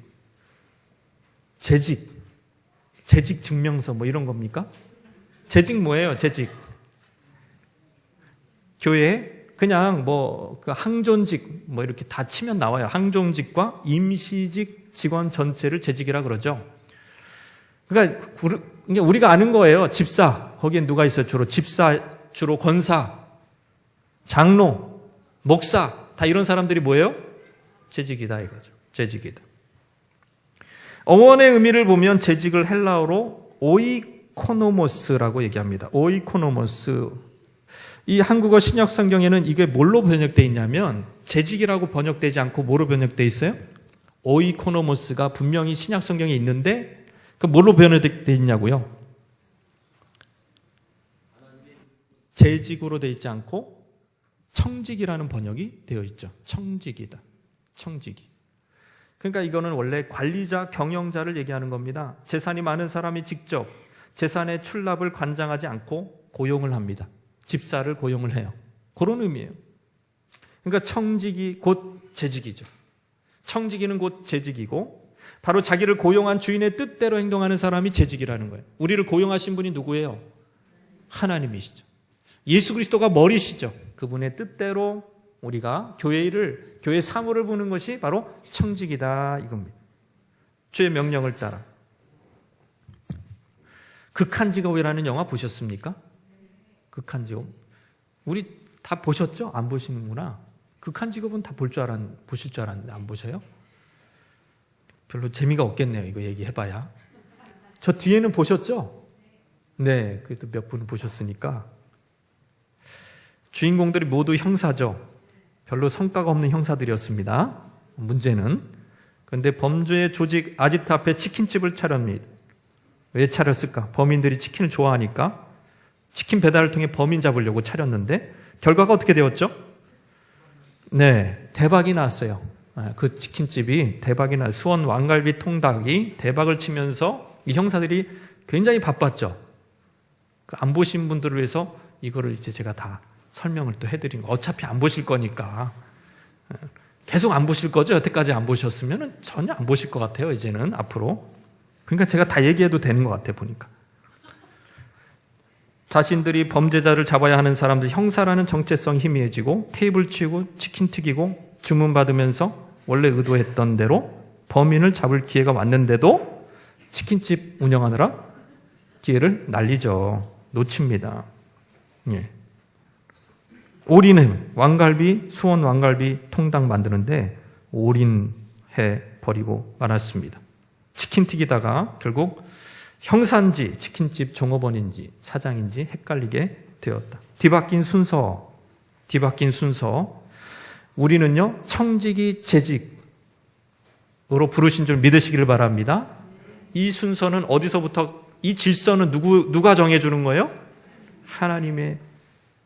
증명서 뭐 이런 겁니까? 재직 뭐예요? 재직 교회에 그냥 뭐 그 항존직 뭐 이렇게 다 치면 나와요. 항존직과 임시직 직원 전체를 재직이라 그러죠. 그러니까 우리가 아는 거예요. 집사, 거기엔 누가 있어요? 주로 권사, 장로, 목사, 다 이런 사람들이 뭐예요? 재직이다 이거죠. 재직이다. 어원의 의미를 보면 재직을 헬라어로 오이코노모스라고 얘기합니다. 오이코노모스. 이 한국어 신약 성경에는 이게 뭘로 번역되어 있냐면 재직이라고 번역되지 않고 뭐로 번역되어 있어요? 오이코노모스가 분명히 신약 성경에 있는데 그 뭘로 번역되어 있냐고요? 재직으로 되어 있지 않고 청직이라는 번역이 되어 있죠. 청직이다. 청직이. 그러니까 이거는 원래 관리자, 경영자를 얘기하는 겁니다. 재산이 많은 사람이 직접 재산의 출납을 관장하지 않고 고용을 합니다. 집사를 고용을 해요. 그런 의미예요. 그러니까 청직이 곧 재직이죠. 청직이는 곧 재직이고 바로 자기를 고용한 주인의 뜻대로 행동하는 사람이 재직이라는 거예요. 우리를 고용하신 분이 누구예요? 하나님이시죠. 예수 그리스도가 머리시죠. 그분의 뜻대로 우리가 교회 사무를 보는 것이 바로 청직이다 이겁니다. 주의 명령을 따라. 극한 직업이라는 영화 보셨습니까? 극한 직업. 우리 다 보셨죠? 안 보시는구나. 극한 직업은 다 보실 줄 알았는데 안 보셔요? 별로 재미가 없겠네요. 이거 얘기해봐야. 저 뒤에는 보셨죠? 네, 그래도 몇 분 보셨으니까. 주인공들이 모두 형사죠. 별로 성과가 없는 형사들이었습니다. 문제는. 그런데 범죄의 조직 아지트 앞에 치킨집을 차렵니다. 왜 차렸을까? 범인들이 치킨을 좋아하니까 치킨 배달을 통해 범인 잡으려고 차렸는데 결과가 어떻게 되었죠? 네, 대박이 났어요. 그 치킨집이 대박이 났어요. 수원 왕갈비 통닭이 대박을 치면서 이 형사들이 굉장히 바빴죠. 안 보신 분들을 위해서 이거를 이제 제가 다 설명을 또 해드린 거. 어차피 안 보실 거니까. 계속 안 보실 거죠? 여태까지 안 보셨으면 전혀 안 보실 것 같아요. 이제는 앞으로. 그러니까 제가 다 얘기해도 되는 것 같아요. 보니까. 자신들이 범죄자를 잡아야 하는 사람들 형사라는 정체성이 희미해지고 테이블 치우고 치킨 튀기고 주문 받으면서 원래 의도했던 대로 범인을 잡을 기회가 왔는데도 치킨집 운영하느라 기회를 날리죠. 놓칩니다. 예. 올인해, 왕갈비, 수원 왕갈비 통닭 만드는데 올인해 버리고 말았습니다. 치킨 튀기다가 결국 형사인지 치킨집 종업원인지 사장인지 헷갈리게 되었다. 뒤바뀐 순서. 우리는요, 청직이 재직으로 부르신 줄 믿으시기를 바랍니다. 이 순서는 어디서부터, 이 질서는 누가 정해주는 거예요? 하나님의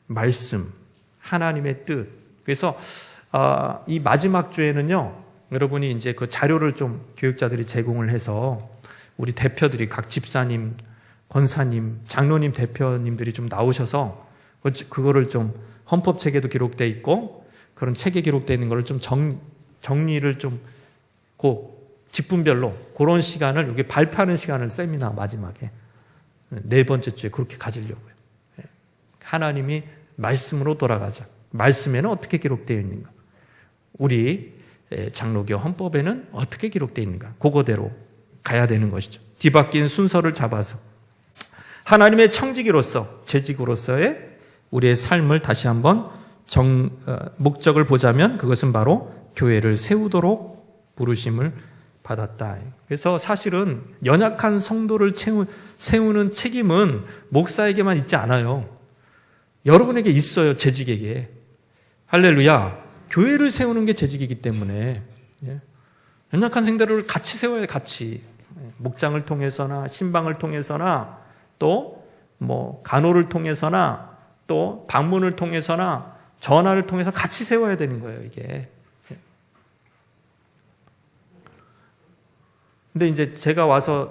말씀, 하나님의 뜻. 그래서 이 마지막 주에는요, 여러분이 이제 그 자료를 좀 교육자들이 제공을 해서 우리 대표들이 각 집사님, 권사님, 장로님 대표님들이 좀 나오셔서 그거를 좀 헌법책에도 기록되어 있고 그런 책에 기록되어 있는 거를 좀 정리를 좀 직분별로 그런 시간을 여기 발표하는 시간을 세미나 마지막에 네 번째 주에 그렇게 가지려고요. 하나님이 말씀으로 돌아가자. 말씀에는 어떻게 기록되어 있는가? 우리 장로교 헌법에는 어떻게 기록되어 있는가? 그거대로 가야 되는 것이죠. 뒤바뀐 순서를 잡아서 하나님의 청지기로서, 재직으로서의 우리의 삶을 다시 한번 목적을 보자면 그것은 바로 교회를 세우도록 부르심을 받았다. 그래서 사실은 연약한 성도를 세우는 책임은 목사에게만 있지 않아요. 여러분에게 있어요. 재직에게. 할렐루야. 교회를 세우는 게 재직이기 때문에 연약한 성도를 같이 세워야 돼. 같이. 목장을 통해서나 신방을 통해서나 또 간호를 통해서나 또 방문을 통해서나 전화를 통해서 같이 세워야 되는 거예요. 이게. 근데 이제 제가 와서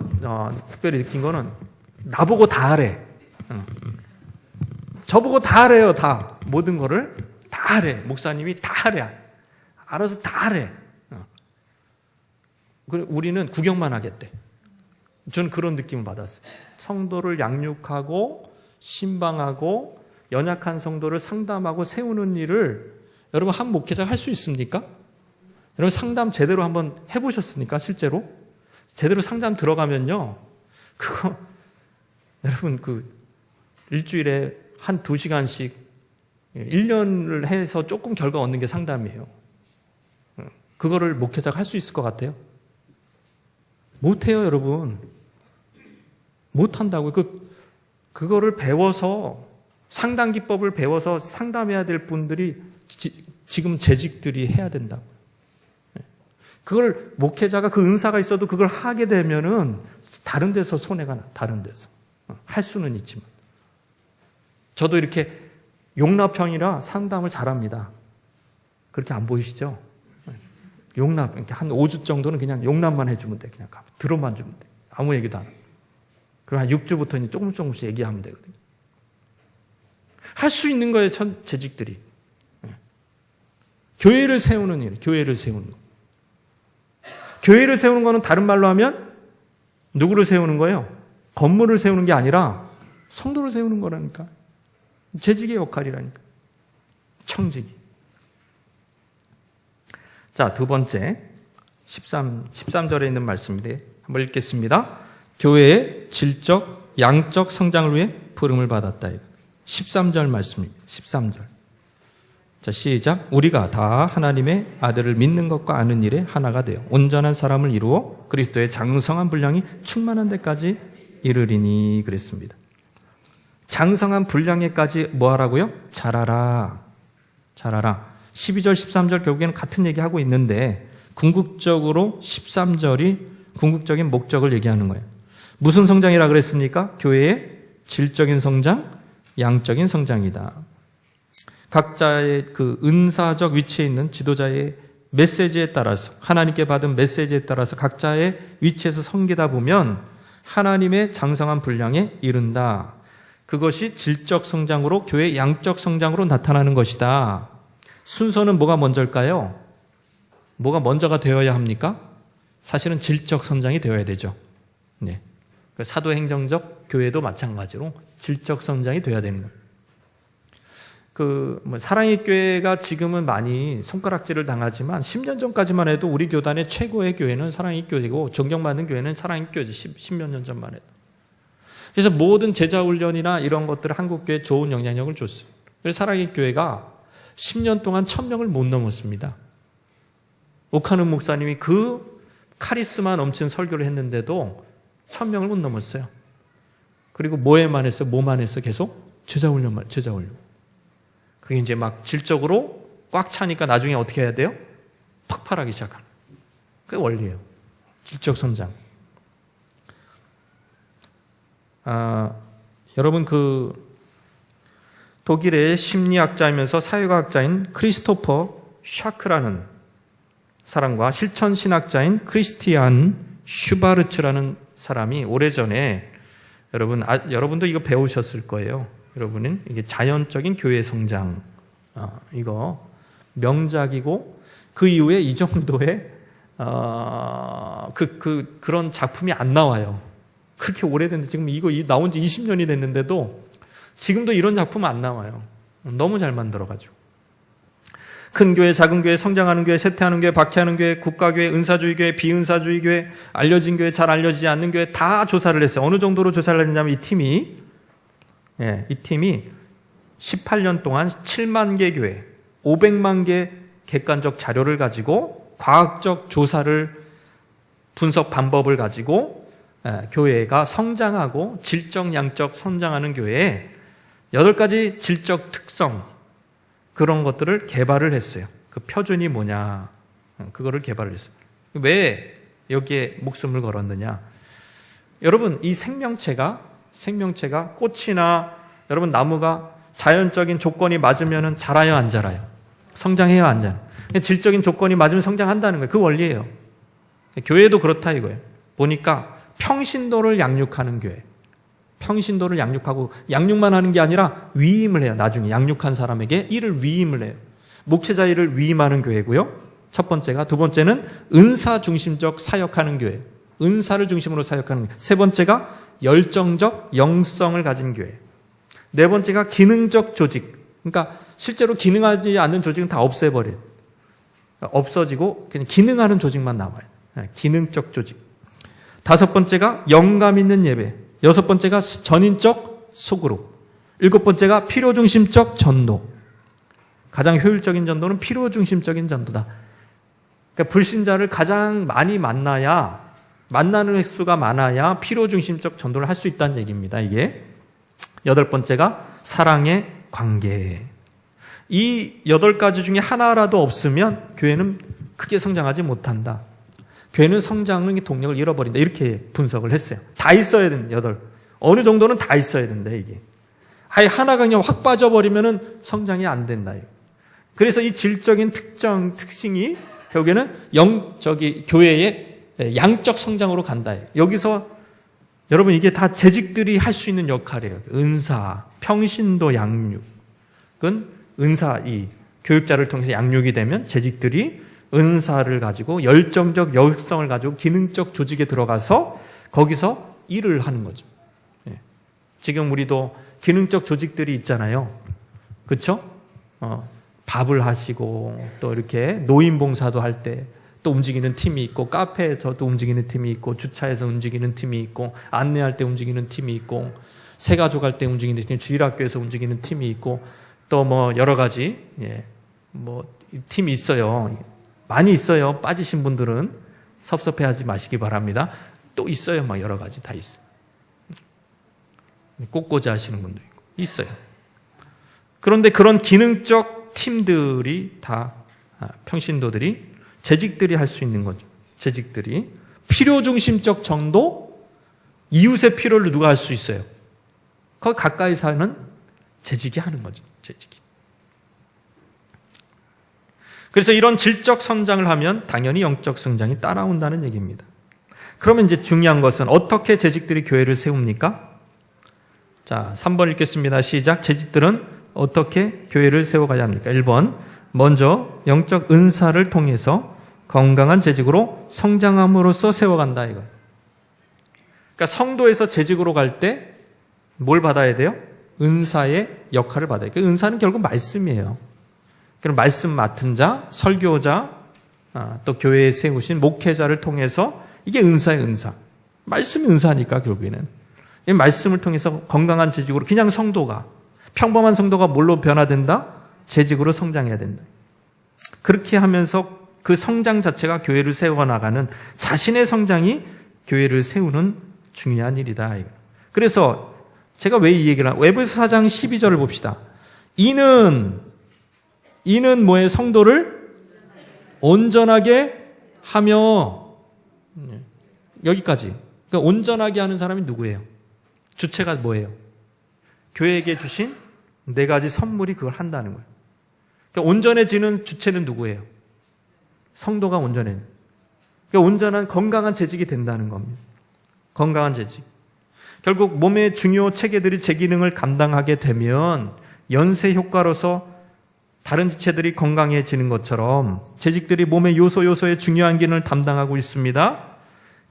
특별히 느낀 거는 나보고 다 하래. 저보고 다 하래요. 다. 모든 거를 다 하래. 목사님이 다 하래. 알아서 다 하래. 우리는 구경만 하겠대. 저는 그런 느낌을 받았어요. 성도를 양육하고 신방하고 연약한 성도를 상담하고 세우는 일을 여러분 한 목회자가 할 수 있습니까? 여러분 상담 제대로 한번 해보셨습니까? 실제로? 제대로 상담 들어가면요. 그거 여러분 일주일에 한 2시간씩 1년을 해서 조금 결과 얻는 게 상담이에요. 그거를 목회자가 할 수 있을 것 같아요? 못해요, 여러분. 못한다고요. 그거를 배워서 상담 기법을 배워서 상담해야 될 분들이 지금 재직들이 해야 된다고요. 그걸 목회자가 그 은사가 있어도 그걸 하게 되면은 다른 데서 손해가 나. 다른 데서. 할 수는 있지만. 저도 이렇게 용납형이라 상담을 잘합니다. 그렇게 안 보이시죠? 용납, 이렇게 한 5주 정도는 그냥 용납만 해주면 돼. 그냥 들어만 주면 돼. 아무 얘기도 안 하고. 그럼 한 6주부터 이제 조금씩 얘기하면 되거든요. 할 수 있는 거예요, 재직들이. 교회를 세우는 일, 교회를 세우는 거. 교회를 세우는 거는 다른 말로 하면 누구를 세우는 거예요? 건물을 세우는 게 아니라 성도를 세우는 거라니까. 재직의 역할이라니까. 청직이. 자, 두 번째 13절에 있는 말씀인데 한번 읽겠습니다. 교회의 질적, 양적 성장을 위해 부름을 받았다. 13절 말씀입니다. 13절. 자, 시작. 우리가 다 하나님의 아들을 믿는 것과 아는 일에 하나가 되어 온전한 사람을 이루어 그리스도의 장성한 분량이 충만한 데까지 이르리니 그랬습니다. 장성한 분량에까지 뭐 하라고요? 자라라. 자라라. 12절, 13절 결국에는 같은 얘기하고 있는데 궁극적으로 13절이 궁극적인 목적을 얘기하는 거예요. 무슨 성장이라 그랬습니까? 교회의 질적인 성장, 양적인 성장이다. 각자의 그 은사적 위치에 있는 지도자의 메시지에 따라서 하나님께 받은 메시지에 따라서 각자의 위치에서 섬기다 보면 하나님의 장성한 분량에 이른다. 그것이 질적 성장으로 교회의 양적 성장으로 나타나는 것이다. 순서는 뭐가 먼저일까요? 뭐가 먼저가 되어야 합니까? 사실은 질적 성장이 되어야 되죠. 네. 사도행정적 교회도 마찬가지로 질적 성장이 되어야 되는 거예요. 사랑의 교회가 지금은 많이 손가락질을 당하지만 10년 전까지만 해도 우리 교단의 최고의 교회는 사랑의 교회고 존경받는 교회는 사랑의 교회지. 10몇 년 전만 해도. 그래서 모든 제자 훈련이나 이런 것들을 한국교회에 좋은 영향력을 줬어요. 그래서 사랑의 교회가 10년 동안 1000명을 못 넘었습니다. 오카는 목사님이 그 카리스마 넘치는 설교를 했는데도 1000명을 못 넘었어요. 그리고 뭐에만 했어? 뭐만 했어? 계속? 제자 훈련만, 제자 훈련. 그게 이제 막 질적으로 꽉 차니까 나중에 어떻게 해야 돼요? 폭발하기 시작합니다. 그게 원리예요. 질적 성장. 여러분 독일의 심리학자이면서 사회과학자인 크리스토퍼 샤크라는 사람과 실천신학자인 크리스티안 슈바르츠라는 사람이 오래전에 여러분도 이거 배우셨을 거예요. 여러분은 이게 자연적인 교회 성장 이거 명작이고 그 이후에 이 정도의 그런 작품이 안 나와요. 그렇게 오래됐는데 지금 이거 나온 지 20년이 됐는데도 지금도 이런 작품은 안 나와요. 너무 잘 만들어가지고. 큰 교회, 작은 교회, 성장하는 교회, 쇠퇴하는 교회, 박해하는 교회, 국가교회, 은사주의 교회, 비은사주의 교회, 알려진 교회, 잘 알려지지 않는 교회 다 조사를 했어요. 어느 정도로 조사를 했냐면 이 팀이 18년 동안 7만 개 교회, 500만 개 객관적 자료를 가지고 과학적 조사를 분석 방법을 가지고 교회가 성장하고 질적, 양적 성장하는 교회에 8가지 질적 특성 그런 것들을 개발을 했어요. 그 표준이 뭐냐 그거를 개발을 했어요. 왜 여기에 목숨을 걸었느냐. 여러분 이 생명체가 꽃이나 여러분 나무가 자연적인 조건이 맞으면 자라요 안 자라요? 성장해요 안 자라요? 질적인 조건이 맞으면 성장한다는 거예요. 그 원리예요. 교회도 그렇다 이거예요. 보니까 평신도를 양육하는 교회. 평신도를 양육하고 양육만 하는 게 아니라 위임을 해요. 나중에 양육한 사람에게 일을 위임을 해요. 목회자 일을 위임하는 교회고요. 첫 번째가. 두 번째는 은사 중심적 사역하는 교회. 은사를 중심으로 사역하는 교회. 세 번째가 열정적 영성을 가진 교회. 네 번째가 기능적 조직. 그러니까 실제로 기능하지 않는 조직은 다 없애버려요. 없어지고 그냥 기능하는 조직만 남아요. 기능적 조직. 다섯 번째가 영감 있는 예배. 여섯 번째가 전인적 소그룹. 일곱 번째가 필요중심적 전도. 가장 효율적인 전도는 필요중심적인 전도다. 그러니까 불신자를 가장 많이 만나는 횟수가 많아야 필요중심적 전도를 할 수 있다는 얘기입니다. 이게 여덟 번째가 사랑의 관계. 이 8가지 중에 하나라도 없으면 교회는 크게 성장하지 못한다. 교회는 성장의 동력을 잃어버린다. 이렇게 분석을 했어요. 다 있어야 된다. 어느 정도는 다 있어야 된다. 이게. 아예 하나가 그냥 확 빠져버리면 성장이 안 된다. 그래서 이 질적인 특징이 결국에는 교회의 양적 성장으로 간다. 여기서 여러분 이게 다 재직들이 할 수 있는 역할이에요. 은사, 평신도 양육은 은사, 교육자를 통해서 양육이 되면 재직들이 은사를 가지고 열정적 역성을 가지고 기능적 조직에 들어가서 거기서 일을 하는 거죠. 지금 우리도 기능적 조직들이 있잖아요. 그렇죠? 밥을 하시고 또 이렇게 노인봉사도 할 때 또 움직이는 팀이 있고 카페에서도 움직이는 팀이 있고 주차에서 움직이는 팀이 있고 안내할 때 움직이는 팀이 있고 새가족 할 때 움직이는 팀, 주일학교에서 움직이는 팀이 있고 또 뭐 여러 가지 팀이 있어요. 많이 있어요. 빠지신 분들은 섭섭해하지 마시기 바랍니다. 또 있어요. 막 여러 가지 다 있어요. 꽃꽂이 하시는 분도 있고 있어요. 그런데 그런 기능적 팀들이 다 평신도들이 재직들이 할 수 있는 거죠. 재직들이 필요중심적 정도, 이웃의 필요를 누가 할 수 있어요? 거기 가까이 사는 재직이 하는 거죠. 재직이. 그래서 이런 질적 성장을 하면 당연히 영적 성장이 따라온다는 얘기입니다. 그러면 이제 중요한 것은 어떻게 재직들이 교회를 세웁니까? 자, 3번 읽겠습니다. 시작. 재직들은 어떻게 교회를 세워가야 합니까? 1번. 먼저 영적 은사를 통해서 건강한 재직으로 성장함으로써 세워간다 이거. 그러니까 성도에서 재직으로 갈 때 뭘 받아야 돼요? 은사의 역할을 받아요. 그 은사는 결국 말씀이에요. 그럼 말씀 맡은 자, 설교자, 또 교회에 세우신 목회자를 통해서 이게 은사의 은사. 말씀이 은사니까 결국에는. 이 말씀을 통해서 건강한 재직으로 그냥 성도가, 평범한 성도가 뭘로 변화된다? 재직으로 성장해야 된다. 그렇게 하면서 그 성장 자체가 교회를 세워나가는, 자신의 성장이 교회를 세우는 중요한 일이다. 그래서 제가 왜 이 얘기를 하나, 에베소 4장 12절을 봅시다. 이는 뭐의 성도를 온전하게 하며, 여기까지. 그러니까 온전하게 하는 사람이 누구예요? 주체가 뭐예요? 교회에게 주신 네 가지 선물이 그걸 한다는 거예요. 그러니까 온전해지는 주체는 누구예요? 성도가 온전해요. 그러니까 온전한 건강한 재직이 된다는 겁니다. 건강한 재직. 결국 몸의 중요 체계들이 제 기능을 감당하게 되면 연쇄 효과로서 다른 지체들이 건강해지는 것처럼 재직들이 몸의 요소의 중요한 기능을 담당하고 있습니다.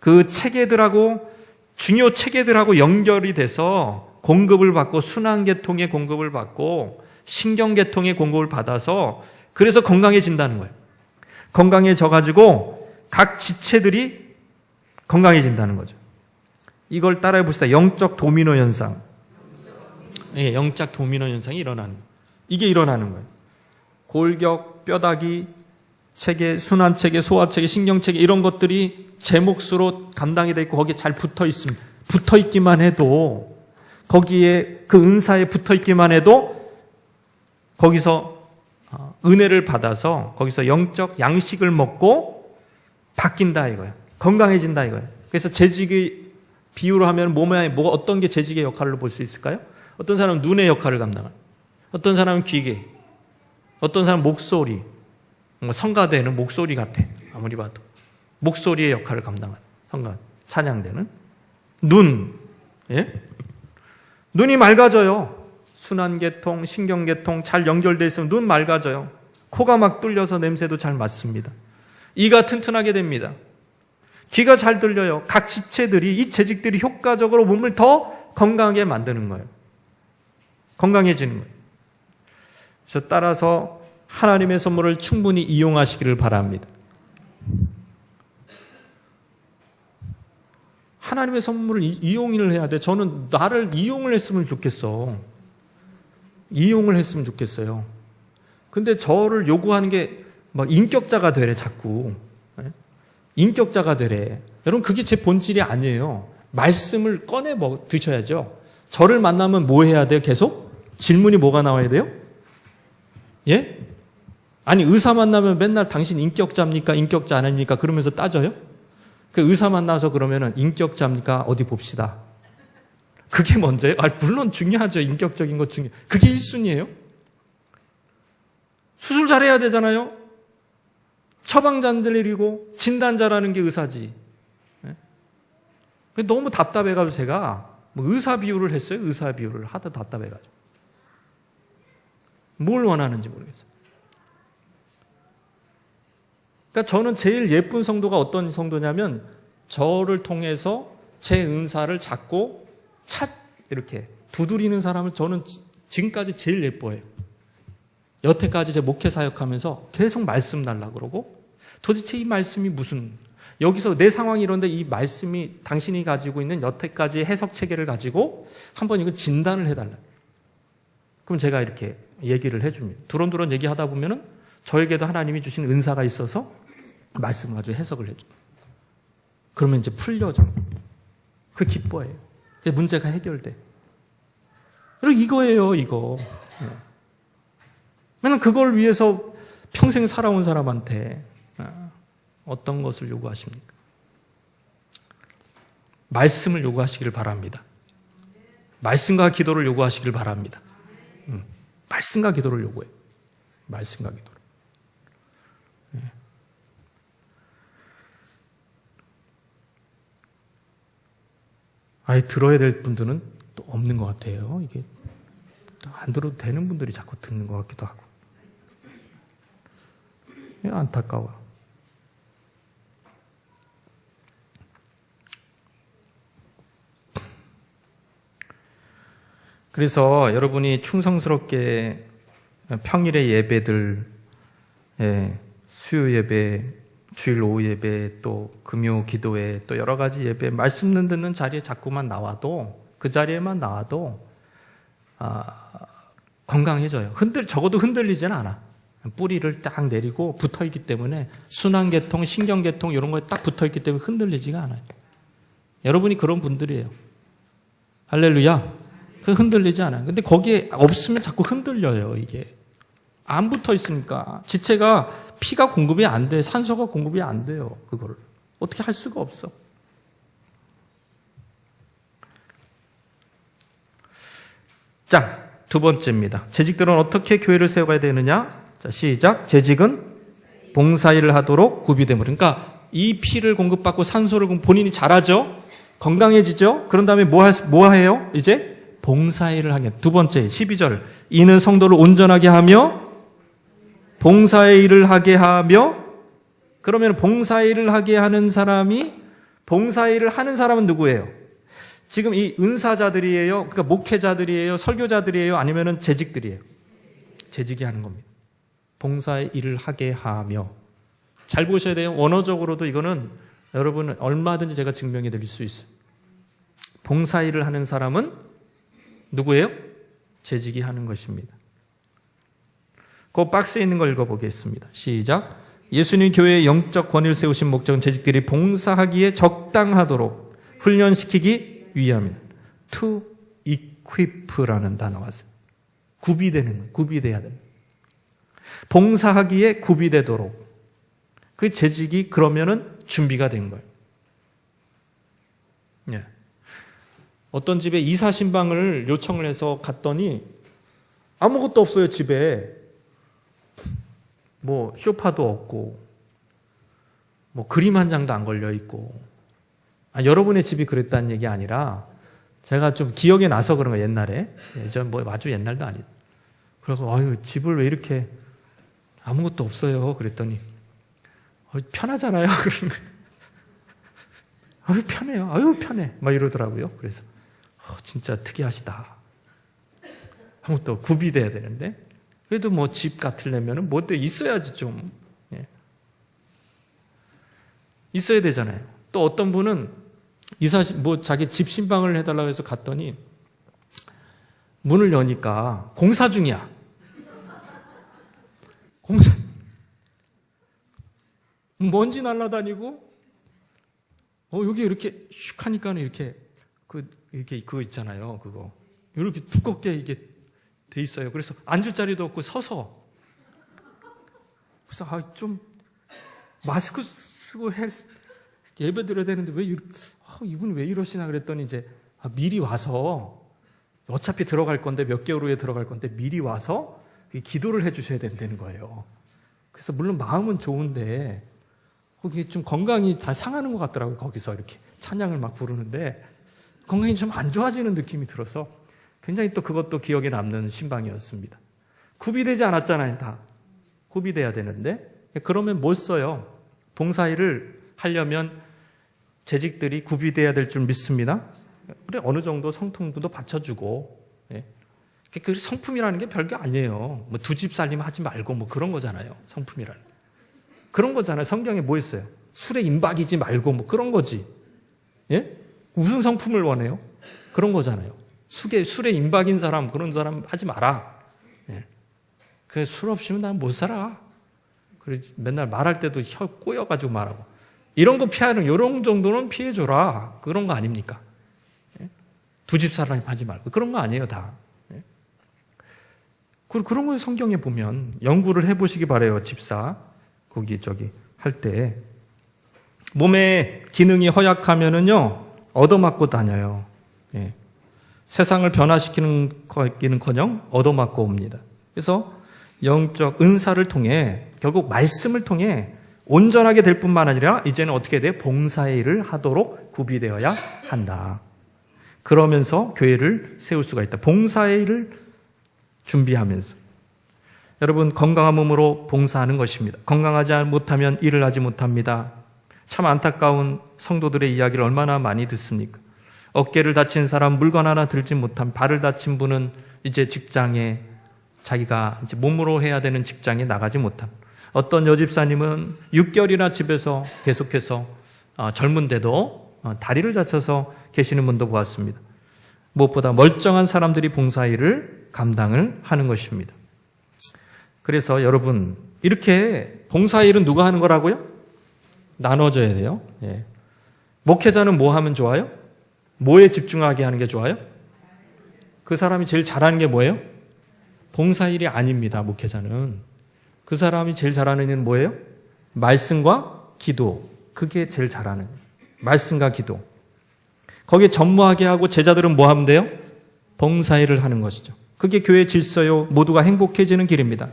그 체계들하고, 중요 체계들하고 연결이 돼서 공급을 받고, 순환계통의 공급을 받고, 신경계통의 공급을 받아서, 그래서 건강해진다는 거예요. 건강해져가지고 각 지체들이 건강해진다는 거죠. 이걸 따라해 봅시다. 영적 도미노 현상. 예, 영적 도미노 현상이 일어나는 거예요. 이게 일어나는 거예요. 골격, 뼈다귀, 체계, 순환체계, 소화체계, 신경체계, 이런 것들이 제 몫으로 감당이 되어 있고 거기에 잘 붙어 있습니다. 붙어 있기만 해도, 거기에 그 은사에 붙어 있기만 해도 거기서 은혜를 받아서 거기서 영적 양식을 먹고 바뀐다 이거예요. 건강해진다 이거예요. 그래서 재직의 비유로 하면 몸에 뭐가, 어떤 게 재직의 역할로 볼 수 있을까요? 어떤 사람은 눈의 역할을 감당하는, 어떤 사람은 귀계, 어떤 사람은 목소리. 성가대는 목소리 같아. 아무리 봐도 목소리의 역할을 감당하는 성가, 찬양대는 눈. 예? 눈이 맑아져요. 순환계통, 신경계통 잘 연결되어 있으면 눈 맑아져요. 코가 막 뚫려서 냄새도 잘 맡습니다. 이가 튼튼하게 됩니다. 귀가 잘 들려요. 각 지체들이, 이 재직들이 효과적으로 몸을 더 건강하게 만드는 거예요. 건강해지는 거예요. 그래서 따라서 하나님의 선물을 충분히 이용하시기를 바랍니다. 하나님의 선물을 이용을 해야 돼. 저는 나를 이용을 했으면 좋겠어. 이용을 했으면 좋겠어요. 근데 저를 요구하는 게 막 인격자가 되래, 자꾸. 인격자가 되래. 여러분, 그게 제 본질이 아니에요. 말씀을 꺼내 드셔야죠. 저를 만나면 뭐 해야 돼요? 계속? 질문이 뭐가 나와야 돼요? 예? 아니, 의사 만나면 맨날 당신 인격자입니까? 인격자 아닙니까? 그러면서 따져요? 그 의사 만나서 그러면은 인격자입니까? 어디 봅시다. 그게 먼저예요? 물론 중요하죠. 인격적인 것 중에. 그게 1순위예요? 수술 잘해야 되잖아요? 처방전들이고 진단자라는 게 의사지. 예? 너무 답답해가지고 제가 의사 비유를 했어요. 의사 비유를 하도 답답해가지고. 뭘 원하는지 모르겠어요. 그러니까 저는 제일 예쁜 성도가 어떤 성도냐면, 저를 통해서 제 은사를 잡고 이렇게 두드리는 사람을 저는 지금까지 제일 예뻐해요. 여태까지 제 목회 사역하면서 계속 말씀 달라고 그러고, 도대체 이 말씀이 무슨, 여기서 내 상황이 이런데 이 말씀이 당신이 가지고 있는 여태까지 해석 체계를 가지고 한번 이거 진단을 해달라. 그럼 제가 이렇게 얘기를 해줍니다. 두런두런 얘기하다 보면은 저에게도 하나님이 주신 은사가 있어서 말씀을 가지고 해석을 해줘. 그러면 이제 풀려져. 그 기뻐해요. 그 문제가 해결돼. 그리고 이거예요, 이거. 왜냐면 그걸 위해서 평생 살아온 사람한테 어떤 것을 요구하십니까? 말씀을 요구하시기를 바랍니다. 말씀과 기도를 요구하시기를 바랍니다. 말씀과 기도를 요구해요. 말씀과 기도를. 아예 들어야 될 분들은 또 없는 것 같아요. 이게 안 들어도 되는 분들이 자꾸 듣는 것 같기도 하고. 안타까워요. 그래서 여러분이 충성스럽게 평일의 예배들, 수요 예배, 주일 오후 예배, 또 금요 기도회, 또 여러 가지 예배, 말씀 듣는 자리에 자꾸만 나와도, 그 자리에만 나와도 건강해져요. 적어도 흔들리지는 않아. 뿌리를 딱 내리고 붙어있기 때문에 순환계통, 신경계통 이런 거에 딱 붙어있기 때문에 흔들리지가 않아요. 여러분이 그런 분들이에요. 할렐루야. 그 흔들리지 않아요. 근데 거기에 없으면 자꾸 흔들려요, 이게. 안 붙어 있으니까. 지체가 피가 공급이 안 돼. 산소가 공급이 안 돼요. 그거를. 어떻게 할 수가 없어. 자, 두 번째입니다. 재직들은 어떻게 교회를 세워가야 되느냐? 자, 시작. 재직은 봉사일을 하도록 구비됨으로. 그러니까 이 피를 공급받고 산소를 본인이 잘하죠? 건강해지죠? 그런 다음에 뭐 해요? 이제 봉사일을 하게. 두 번째, 12절. 이는 성도를 온전하게 하며 봉사의 일을 하게 하며. 그러면 봉사의 일을 하게 하는 사람이, 봉사의 일을 하는 사람은 누구예요? 지금 이 은사자들이에요? 그러니까 목회자들이에요? 설교자들이에요? 아니면은 재직들이에요? 재직이 하는 겁니다. 봉사의 일을 하게 하며. 잘 보셔야 돼요. 원어적으로도 이거는 여러분 얼마든지 제가 증명해 드릴 수 있어요. 봉사의 일을 하는 사람은 누구예요? 재직이 하는 것입니다. 그 박스에 있는 걸 읽어보겠습니다. 시작. 예수님 교회의 영적 권위를 세우신 목적은 재직들이 봉사하기에 적당하도록 훈련시키기 위함입니다. To equip라는 단어가 있어요. 구비돼야 됩니다. 봉사하기에 구비되도록. 그 재직이 그러면은 준비가 된 거예요. 예. 어떤 집에 이사 신방을 요청을 해서 갔더니 아무것도 없어요, 집에. 뭐 소파도 없고 뭐 그림 한 장도 안 걸려 있고. 여러분의 집이 그랬다는 얘기 아니라 제가 좀 기억에 나서 그런 거예요. 옛날에. 예전 뭐 아주 옛날도 아니고. 그래서 집을 왜 이렇게 아무것도 없어요. 그랬더니 편하잖아요. 그러는 거예요. 편해요. 편해. 막 이러더라고요. 그래서 진짜 특이하시다. 아무것도 구비돼야 되는데 그래도 뭐 집 같으려면 뭐 있어야지 좀. 예. 있어야 되잖아요. 또 어떤 분은 자기 집 신방을 해달라고 해서 갔더니 문을 여니까 공사 중이야. 먼지 날아다니고, 여기 이렇게 슉 하니까는 이렇게 그거 있잖아요. 그거. 이렇게 두껍게 이게 돼 있어요. 그래서 앉을 자리도 없고 서서. 그래서 좀 마스크 쓰고 예배 드려야 되는데 이분 왜 이러시나 그랬더니 이제 미리 와서 어차피 들어갈 건데 몇 개월 후에 들어갈 건데 미리 와서 기도를 해주셔야 된다는 거예요. 그래서 물론 마음은 좋은데 거기 좀 건강이 다 상하는 것 같더라고요. 거기서 이렇게 찬양을 막 부르는데 건강이 좀 안 좋아지는 느낌이 들어서 굉장히 또 그것도 기억에 남는 신방이었습니다. 구비되지 않았잖아요. 다 구비돼야 되는데 그러면 못 써요. 봉사일을 하려면 재직들이 구비돼야 될 줄 믿습니다. 그래 어느 정도 성통도 받쳐주고. 예. 그 성품이라는 게 별게 아니에요. 뭐 두 집 살림 하지 말고 뭐 그런 거잖아요. 성품이라는 그런 거잖아요. 성경에 뭐 있어요? 술에 임박이지 말고 뭐 그런 거지. 예? 무슨 성품을 원해요? 그런 거잖아요. 술에 임박인 사람 그런 사람 하지 마라. 예. 그 술 없이면 난 못 살아. 그래 맨날 말할 때도 혀 꼬여가지고 말하고 이런 거 피하는 이런 정도는 피해줘라. 그런 거 아닙니까? 예? 두 집 사람 하지 말고 그런 거 아니에요 다. 예? 그런 거 성경에 보면 연구를 해보시기 바래요. 집사 거기 할 때 몸의 기능이 허약하면은요 얻어맞고 다녀요. 예. 세상을 변화시키는커녕 얻어맞고 옵니다. 그래서 영적 은사를 통해 결국 말씀을 통해 온전하게 될 뿐만 아니라 이제는 어떻게 돼? 봉사의 일을 하도록 구비되어야 한다. 그러면서 교회를 세울 수가 있다. 봉사의 일을 준비하면서. 여러분 건강한 몸으로 봉사하는 것입니다. 건강하지 못하면 일을 하지 못합니다. 참 안타까운 성도들의 이야기를 얼마나 많이 듣습니까? 어깨를 다친 사람 물건 하나 들지 못함, 발을 다친 분은 이제 직장에 자기가 이제 몸으로 해야 되는 직장에 나가지 못함. 어떤 여집사님은 6개월이나 집에서 계속해서 젊은데도 다리를 다쳐서 계시는 분도 보았습니다. 무엇보다 멀쩡한 사람들이 봉사일을 감당을 하는 것입니다. 그래서 여러분, 이렇게 봉사일은 누가 하는 거라고요? 나눠져야 돼요. 예. 목회자는 뭐 하면 좋아요? 뭐에 집중하게 하는 게 좋아요? 그 사람이 제일 잘하는 게 뭐예요? 봉사일이 아닙니다. 목회자는. 그 사람이 제일 잘하는 일은 뭐예요? 말씀과 기도. 그게 제일 잘하는 거예요. 말씀과 기도. 거기에 전무하게 하고 제자들은 뭐 하면 돼요? 봉사일을 하는 것이죠. 그게 교회 질서요. 모두가 행복해지는 길입니다.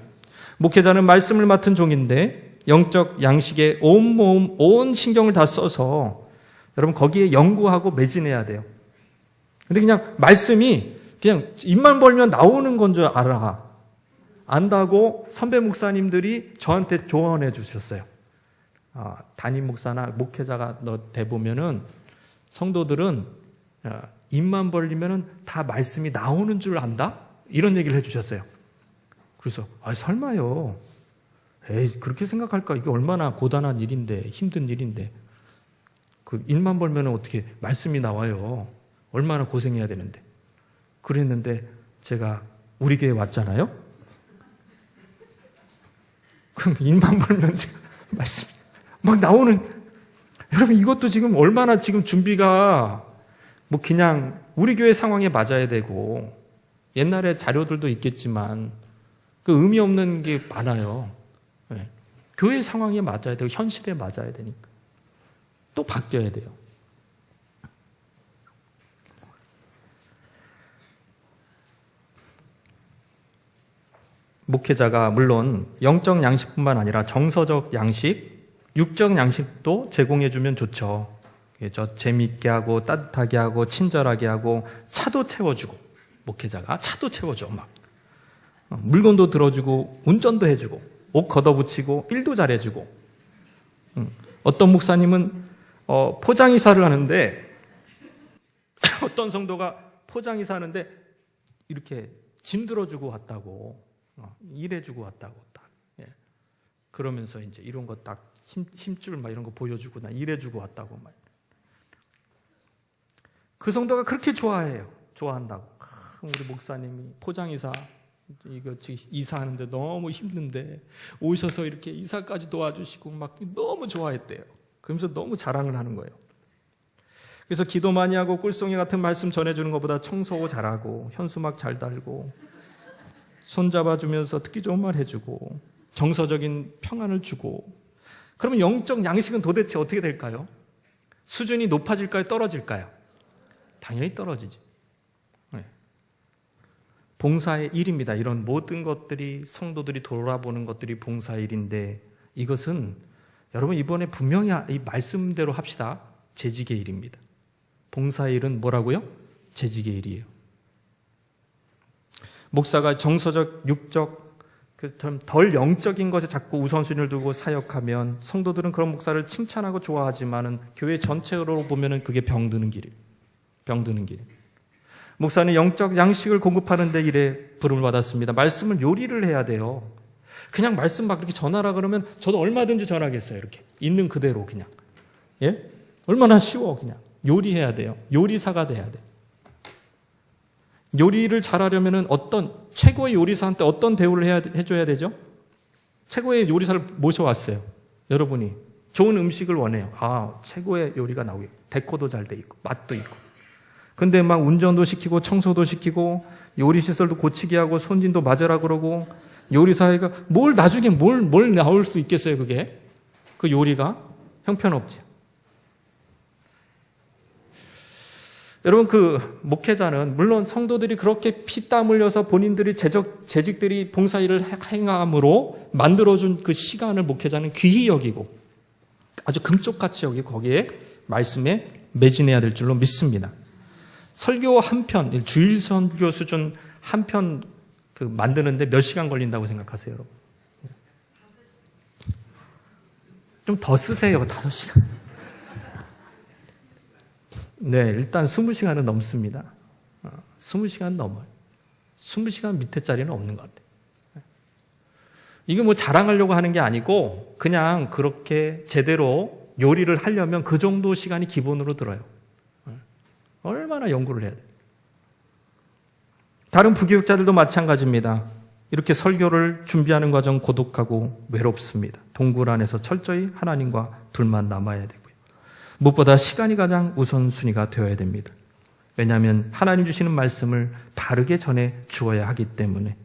목회자는 말씀을 맡은 종인데 영적 양식에 온 몸, 온 신경을 다 써서 여러분 거기에 연구하고 매진해야 돼요. 근데 그냥 말씀이 그냥 입만 벌면 나오는 건 줄 안다고 선배 목사님들이 저한테 조언해 주셨어요. 담임 목사나 목회자가 너 대보면은 성도들은 입만 벌리면은 다 말씀이 나오는 줄 안다? 이런 얘기를 해 주셨어요. 그래서 설마요. 에이, 그렇게 생각할까? 이게 얼마나 고단한 일인데, 힘든 일인데. 그 입만 벌면 어떻게 말씀이 나와요. 얼마나 고생해야 되는데. 그랬는데 제가 우리 교회 왔잖아요. 그럼 입만 벌면 말씀이 막 나오는. 여러분, 이것도 지금 얼마나 지금 준비가 뭐 그냥 우리 교회 상황에 맞아야 되고, 옛날에 자료들도 있겠지만 그 의미 없는 게 많아요. 네. 교회 상황에 맞아야 되고 현실에 맞아야 되니까 또 바뀌어야 돼요. 목회자가 물론 영적 양식뿐만 아니라 정서적 양식, 육적 양식도 제공해주면 좋죠. 저 재미있게 하고 따뜻하게 하고 친절하게 하고 차도 채워주고, 목회자가 차도 채워줘. 막 물건도 들어주고 운전도 해주고 옷 걷어붙이고 일도 잘해주고. 어떤 목사님은 포장이사를 하는데 어떤 성도가 포장이사 하는데 이렇게 짐 들어주고 왔다고, 일해주고 왔다고 딱. 예. 그러면서 이제 이런 거 딱 힘줄 막 이런 거 보여주고 나 일해주고 왔다고 막. 그 성도가 그렇게 좋아해요. 좋아한다고. 우리 목사님이 포장이사 이거 이사하는데 너무 힘든데 오셔서 이렇게 이사까지 도와주시고 막 너무 좋아했대요. 그러면서 너무 자랑을 하는 거예요. 그래서 기도 많이 하고 꿀송이 같은 말씀 전해주는 것보다 청소 잘하고 현수막 잘 달고 손잡아주면서 듣기 좋은 말 해주고 정서적인 평안을 주고. 그러면 영적 양식은 도대체 어떻게 될까요? 수준이 높아질까요? 떨어질까요? 당연히 떨어지죠. 네. 봉사의 일입니다. 이런 모든 것들이 성도들이 돌아보는 것들이 봉사의 일인데, 이것은 여러분 이번에 분명히 이 말씀대로 합시다. 재직의 일입니다. 봉사의 일은 뭐라고요? 재직의 일이에요. 목사가 정서적, 육적, 좀 덜 영적인 것에 자꾸 우선순위를 두고 사역하면 성도들은 그런 목사를 칭찬하고 좋아하지만은 교회 전체로 보면은 그게 병드는 길이에요. 병드는 길. 목사는 영적 양식을 공급하는 데 일에 부름을 받았습니다. 말씀을 요리를 해야 돼요. 그냥 말씀 막 이렇게 전하라 그러면 저도 얼마든지 전하겠어요. 이렇게 있는 그대로 그냥. 예? 얼마나 쉬워. 그냥 요리해야 돼요. 요리사가 돼야 돼. 요리를 잘하려면은 어떤 최고의 요리사한테 어떤 대우를 해줘야 되죠? 최고의 요리사를 모셔왔어요. 여러분이 좋은 음식을 원해요. 최고의 요리가 나오게. 데코도 잘 돼 있고 맛도 있고. 근데 막 운전도 시키고 청소도 시키고 요리시설도 고치게 하고 손님도 맞으라 그러고, 요리사가 나중에 뭘 나올 수 있겠어요, 그게? 그 요리가? 형편없지. 여러분, 그 목회자는 물론 성도들이 그렇게 피땀 흘려서 본인들이 재직들이 봉사일을 행함으로 만들어준 그 시간을 목회자는 귀히 여기고 아주 금쪽같이 여기 거기에 말씀에 매진해야 될 줄로 믿습니다. 설교 한 편, 주일 설교 수준 한 편 만드는데 몇 시간 걸린다고 생각하세요, 여러분? 좀 더 쓰세요, 5시간. 네, 일단 20시간은 넘습니다. 20시간 넘어요. 20시간 밑에짜리는 없는 것 같아요. 이게 뭐 자랑하려고 하는 게 아니고 그냥 그렇게 제대로 요리를 하려면 그 정도 시간이 기본으로 들어요. 얼마나 연구를 해야 돼요. 다른 부교육자들도 마찬가지입니다. 이렇게 설교를 준비하는 과정 고독하고 외롭습니다. 동굴 안에서 철저히 하나님과 둘만 남아야 되고요. 무엇보다 시간이 가장 우선순위가 되어야 됩니다. 왜냐하면 하나님 주시는 말씀을 바르게 전해 주어야 하기 때문에.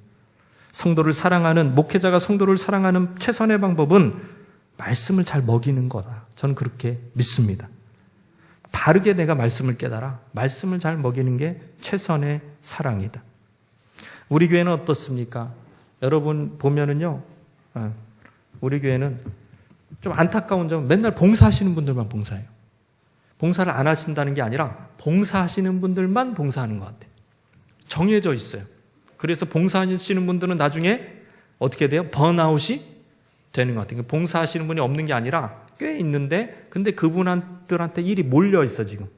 성도를 사랑하는, 목회자가 성도를 사랑하는 최선의 방법은 말씀을 잘 먹이는 거다. 저는 그렇게 믿습니다. 바르게 내가 말씀을 깨달아 말씀을 잘 먹이는 게 최선의 사랑이다. 우리 교회는 어떻습니까? 여러분 보면은요, 우리 교회는 좀 안타까운 점은 맨날 봉사하시는 분들만 봉사해요. 봉사를 안 하신다는 게 아니라 봉사하시는 분들만 봉사하는 것 같아요. 정해져 있어요. 그래서 봉사하시는 분들은 나중에 어떻게 돼요? 번아웃이 되는 것 같아요. 봉사하시는 분이 없는 게 아니라 꽤 있는데, 근데 그분들한테 일이 몰려 있어 지금.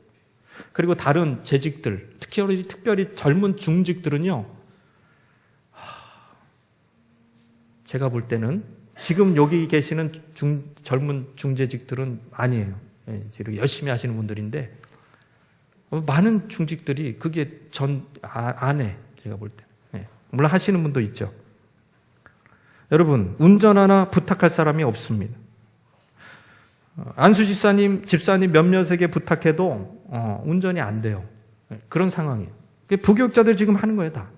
그리고 다른 재직들, 특별히 젊은 중직들은요, 제가 볼 때는 지금 여기 계시는 젊은 중재직들은 아니에요. 지금 열심히 하시는 분들인데, 많은 중직들이 그게 안 해. 제가 볼 때. 물론 하시는 분도 있죠. 여러분, 운전 하나 부탁할 사람이 없습니다. 안수 집사님 몇몇에게 부탁해도 운전이 안 돼요. 그런 상황이에요. 부교육자들 지금 하는 거예요, 다.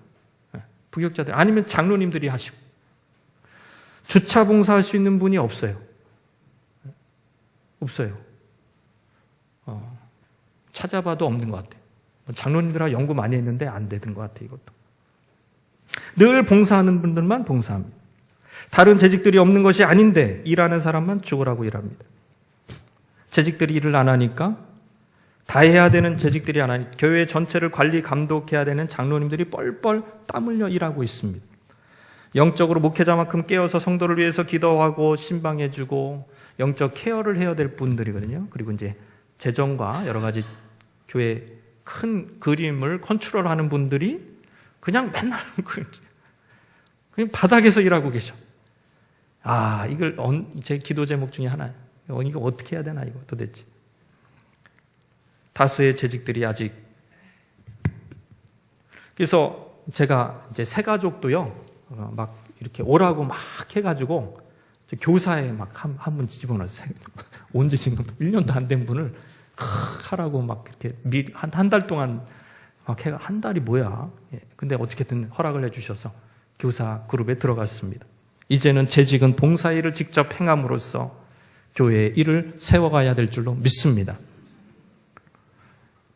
부교육자들. 아니면 장로님들이 하시고. 주차 봉사할 수 있는 분이 없어요. 없어요. 찾아봐도 없는 것 같아요. 장로님들하고 연구 많이 했는데 안 되는 것 같아요, 이것도. 늘 봉사하는 분들만 봉사합니다. 다른 재직들이 없는 것이 아닌데 일하는 사람만 죽으라고 일합니다. 재직들이 일을 안 하니까, 다 해야 되는 재직들이 안 하니까 교회 전체를 관리 감독해야 되는 장로님들이 뻘뻘 땀 흘려 일하고 있습니다. 영적으로 목회자만큼 깨어서 성도를 위해서 기도하고 신방해주고 영적 케어를 해야 될 분들이거든요. 그리고 이제 재정과 여러 가지 교회 큰 그림을 컨트롤하는 분들이 그냥 맨날 그냥 바닥에서 일하고 계셔. 이걸 제 기도 제목 중에 하나예요. 이거 어떻게 해야 되나, 이거 도대체. 다수의 재직들이 아직. 그래서 제가 이제 새 가족도요, 막 이렇게 오라고 막 해가지고 교사에 막 한 분 집어넣었어요. 언제 지금 1년도 안 된 분을 하라고 막 이렇게 한 달 동안 막 해가, 한 달이 뭐야. 근데 어떻게든 허락을 해주셔서 교사 그룹에 들어갔습니다. 이제는 재직은 봉사일을 직접 행함으로써 교회의 일을 세워가야 될 줄로 믿습니다.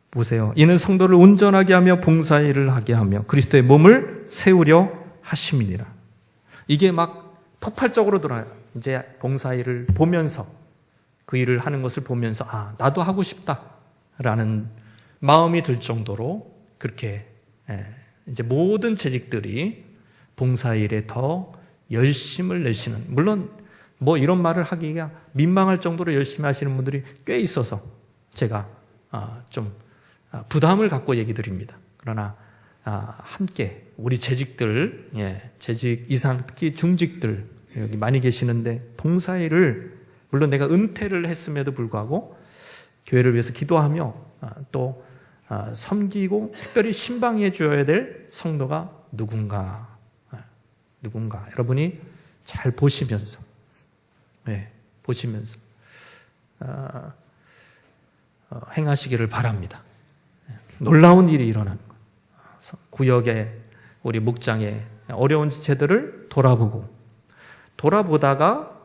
보세요. 이는 성도를 온전하게 하며 봉사일을 하게 하며 그리스도의 몸을 세우려 하심이니라. 이게 막 폭발적으로 들어요. 이제 봉사일을 보면서, 그 일을 하는 것을 보면서 나도 하고 싶다라는 마음이 들 정도로 그렇게 이제 모든 재직들이 봉사일에 더 열심을 내시는, 물론 뭐 이런 말을 하기가 민망할 정도로 열심히 하시는 분들이 꽤 있어서 제가 좀 부담을 갖고 얘기 드립니다. 그러나 함께 우리 재직들, 재직 이상 특히 중직들 여기 많이 계시는데 봉사일을, 물론 내가 은퇴를 했음에도 불구하고 교회를 위해서 기도하며 또 섬기고 특별히 신방해 줘야 될 성도가 누군가 여러분이 잘 보시면서 행하시기를 바랍니다. 놀라운 일이 일어나는 것. 구역에 우리 목장에 어려운 지체들을 돌아보다가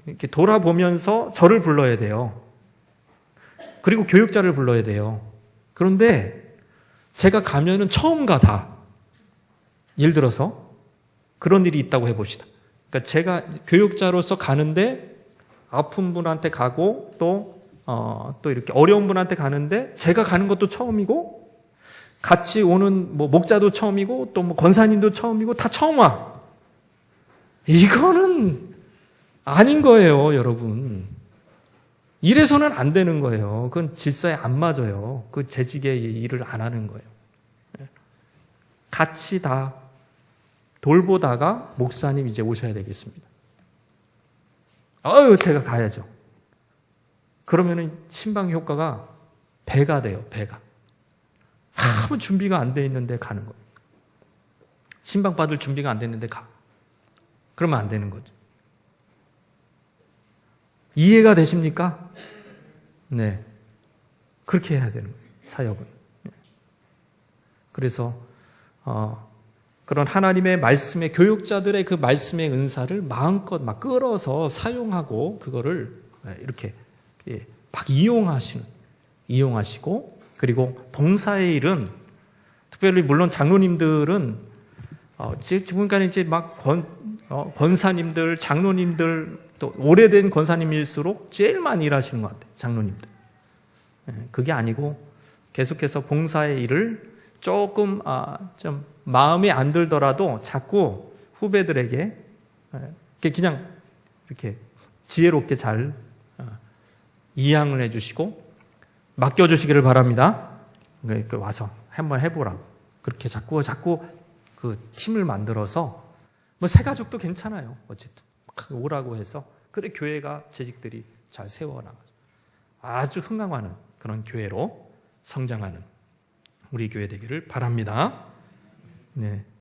이렇게 돌아보면서 저를 불러야 돼요. 그리고 교육자를 불러야 돼요. 그런데 제가 가면은 처음 다. 예를 들어서 그런 일이 있다고 해봅시다. 그러니까 제가 교육자로서 가는데 아픈 분한테 가고 또 이렇게 어려운 분한테 가는데 제가 가는 것도 처음이고 같이 오는 뭐 목자도 처음이고 또 뭐 권사님도 처음이고 다 처음 와. 이거는 아닌 거예요, 여러분. 이래서는 안 되는 거예요. 그건 질서에 안 맞아요. 그 재직의 일을 안 하는 거예요. 같이 다 돌보다가 목사님 이제 오셔야 되겠습니다. 제가 가야죠. 그러면은 신방 효과가 배가 돼요, 배가. 아무 준비가 안 돼 있는데 가는 거예요. 신방 받을 준비가 안 됐는데 가. 그러면 안 되는 거죠. 이해가 되십니까? 네. 그렇게 해야 되는 거예요, 사역은. 그래서 그런 하나님의 말씀의 교육자들의 그 말씀의 은사를 마음껏 막 끌어서 사용하고 그거를 이렇게 막 이용하시고, 그리고 봉사의 일은 특별히 물론 장로님들은 지금까지 이제 막 권사님들, 장로님들, 또 오래된 권사님일수록 제일 많이 일하시는 것 같아요, 장로님들. 그게 아니고 계속해서 봉사의 일을 조금 좀 마음에 안 들더라도 자꾸 후배들에게 그냥 이렇게 지혜롭게 잘 이양을 해주시고 맡겨주시기를 바랍니다. 그러니까 와서 한번 해보라고. 그렇게 자꾸 그 팀을 만들어서 뭐 새 가족도 괜찮아요. 어쨌든 오라고 해서 그래 교회가 재직들이 잘 세워나가죠. 아주 흥황하는 그런 교회로 성장하는 우리 교회 되기를 바랍니다. 네.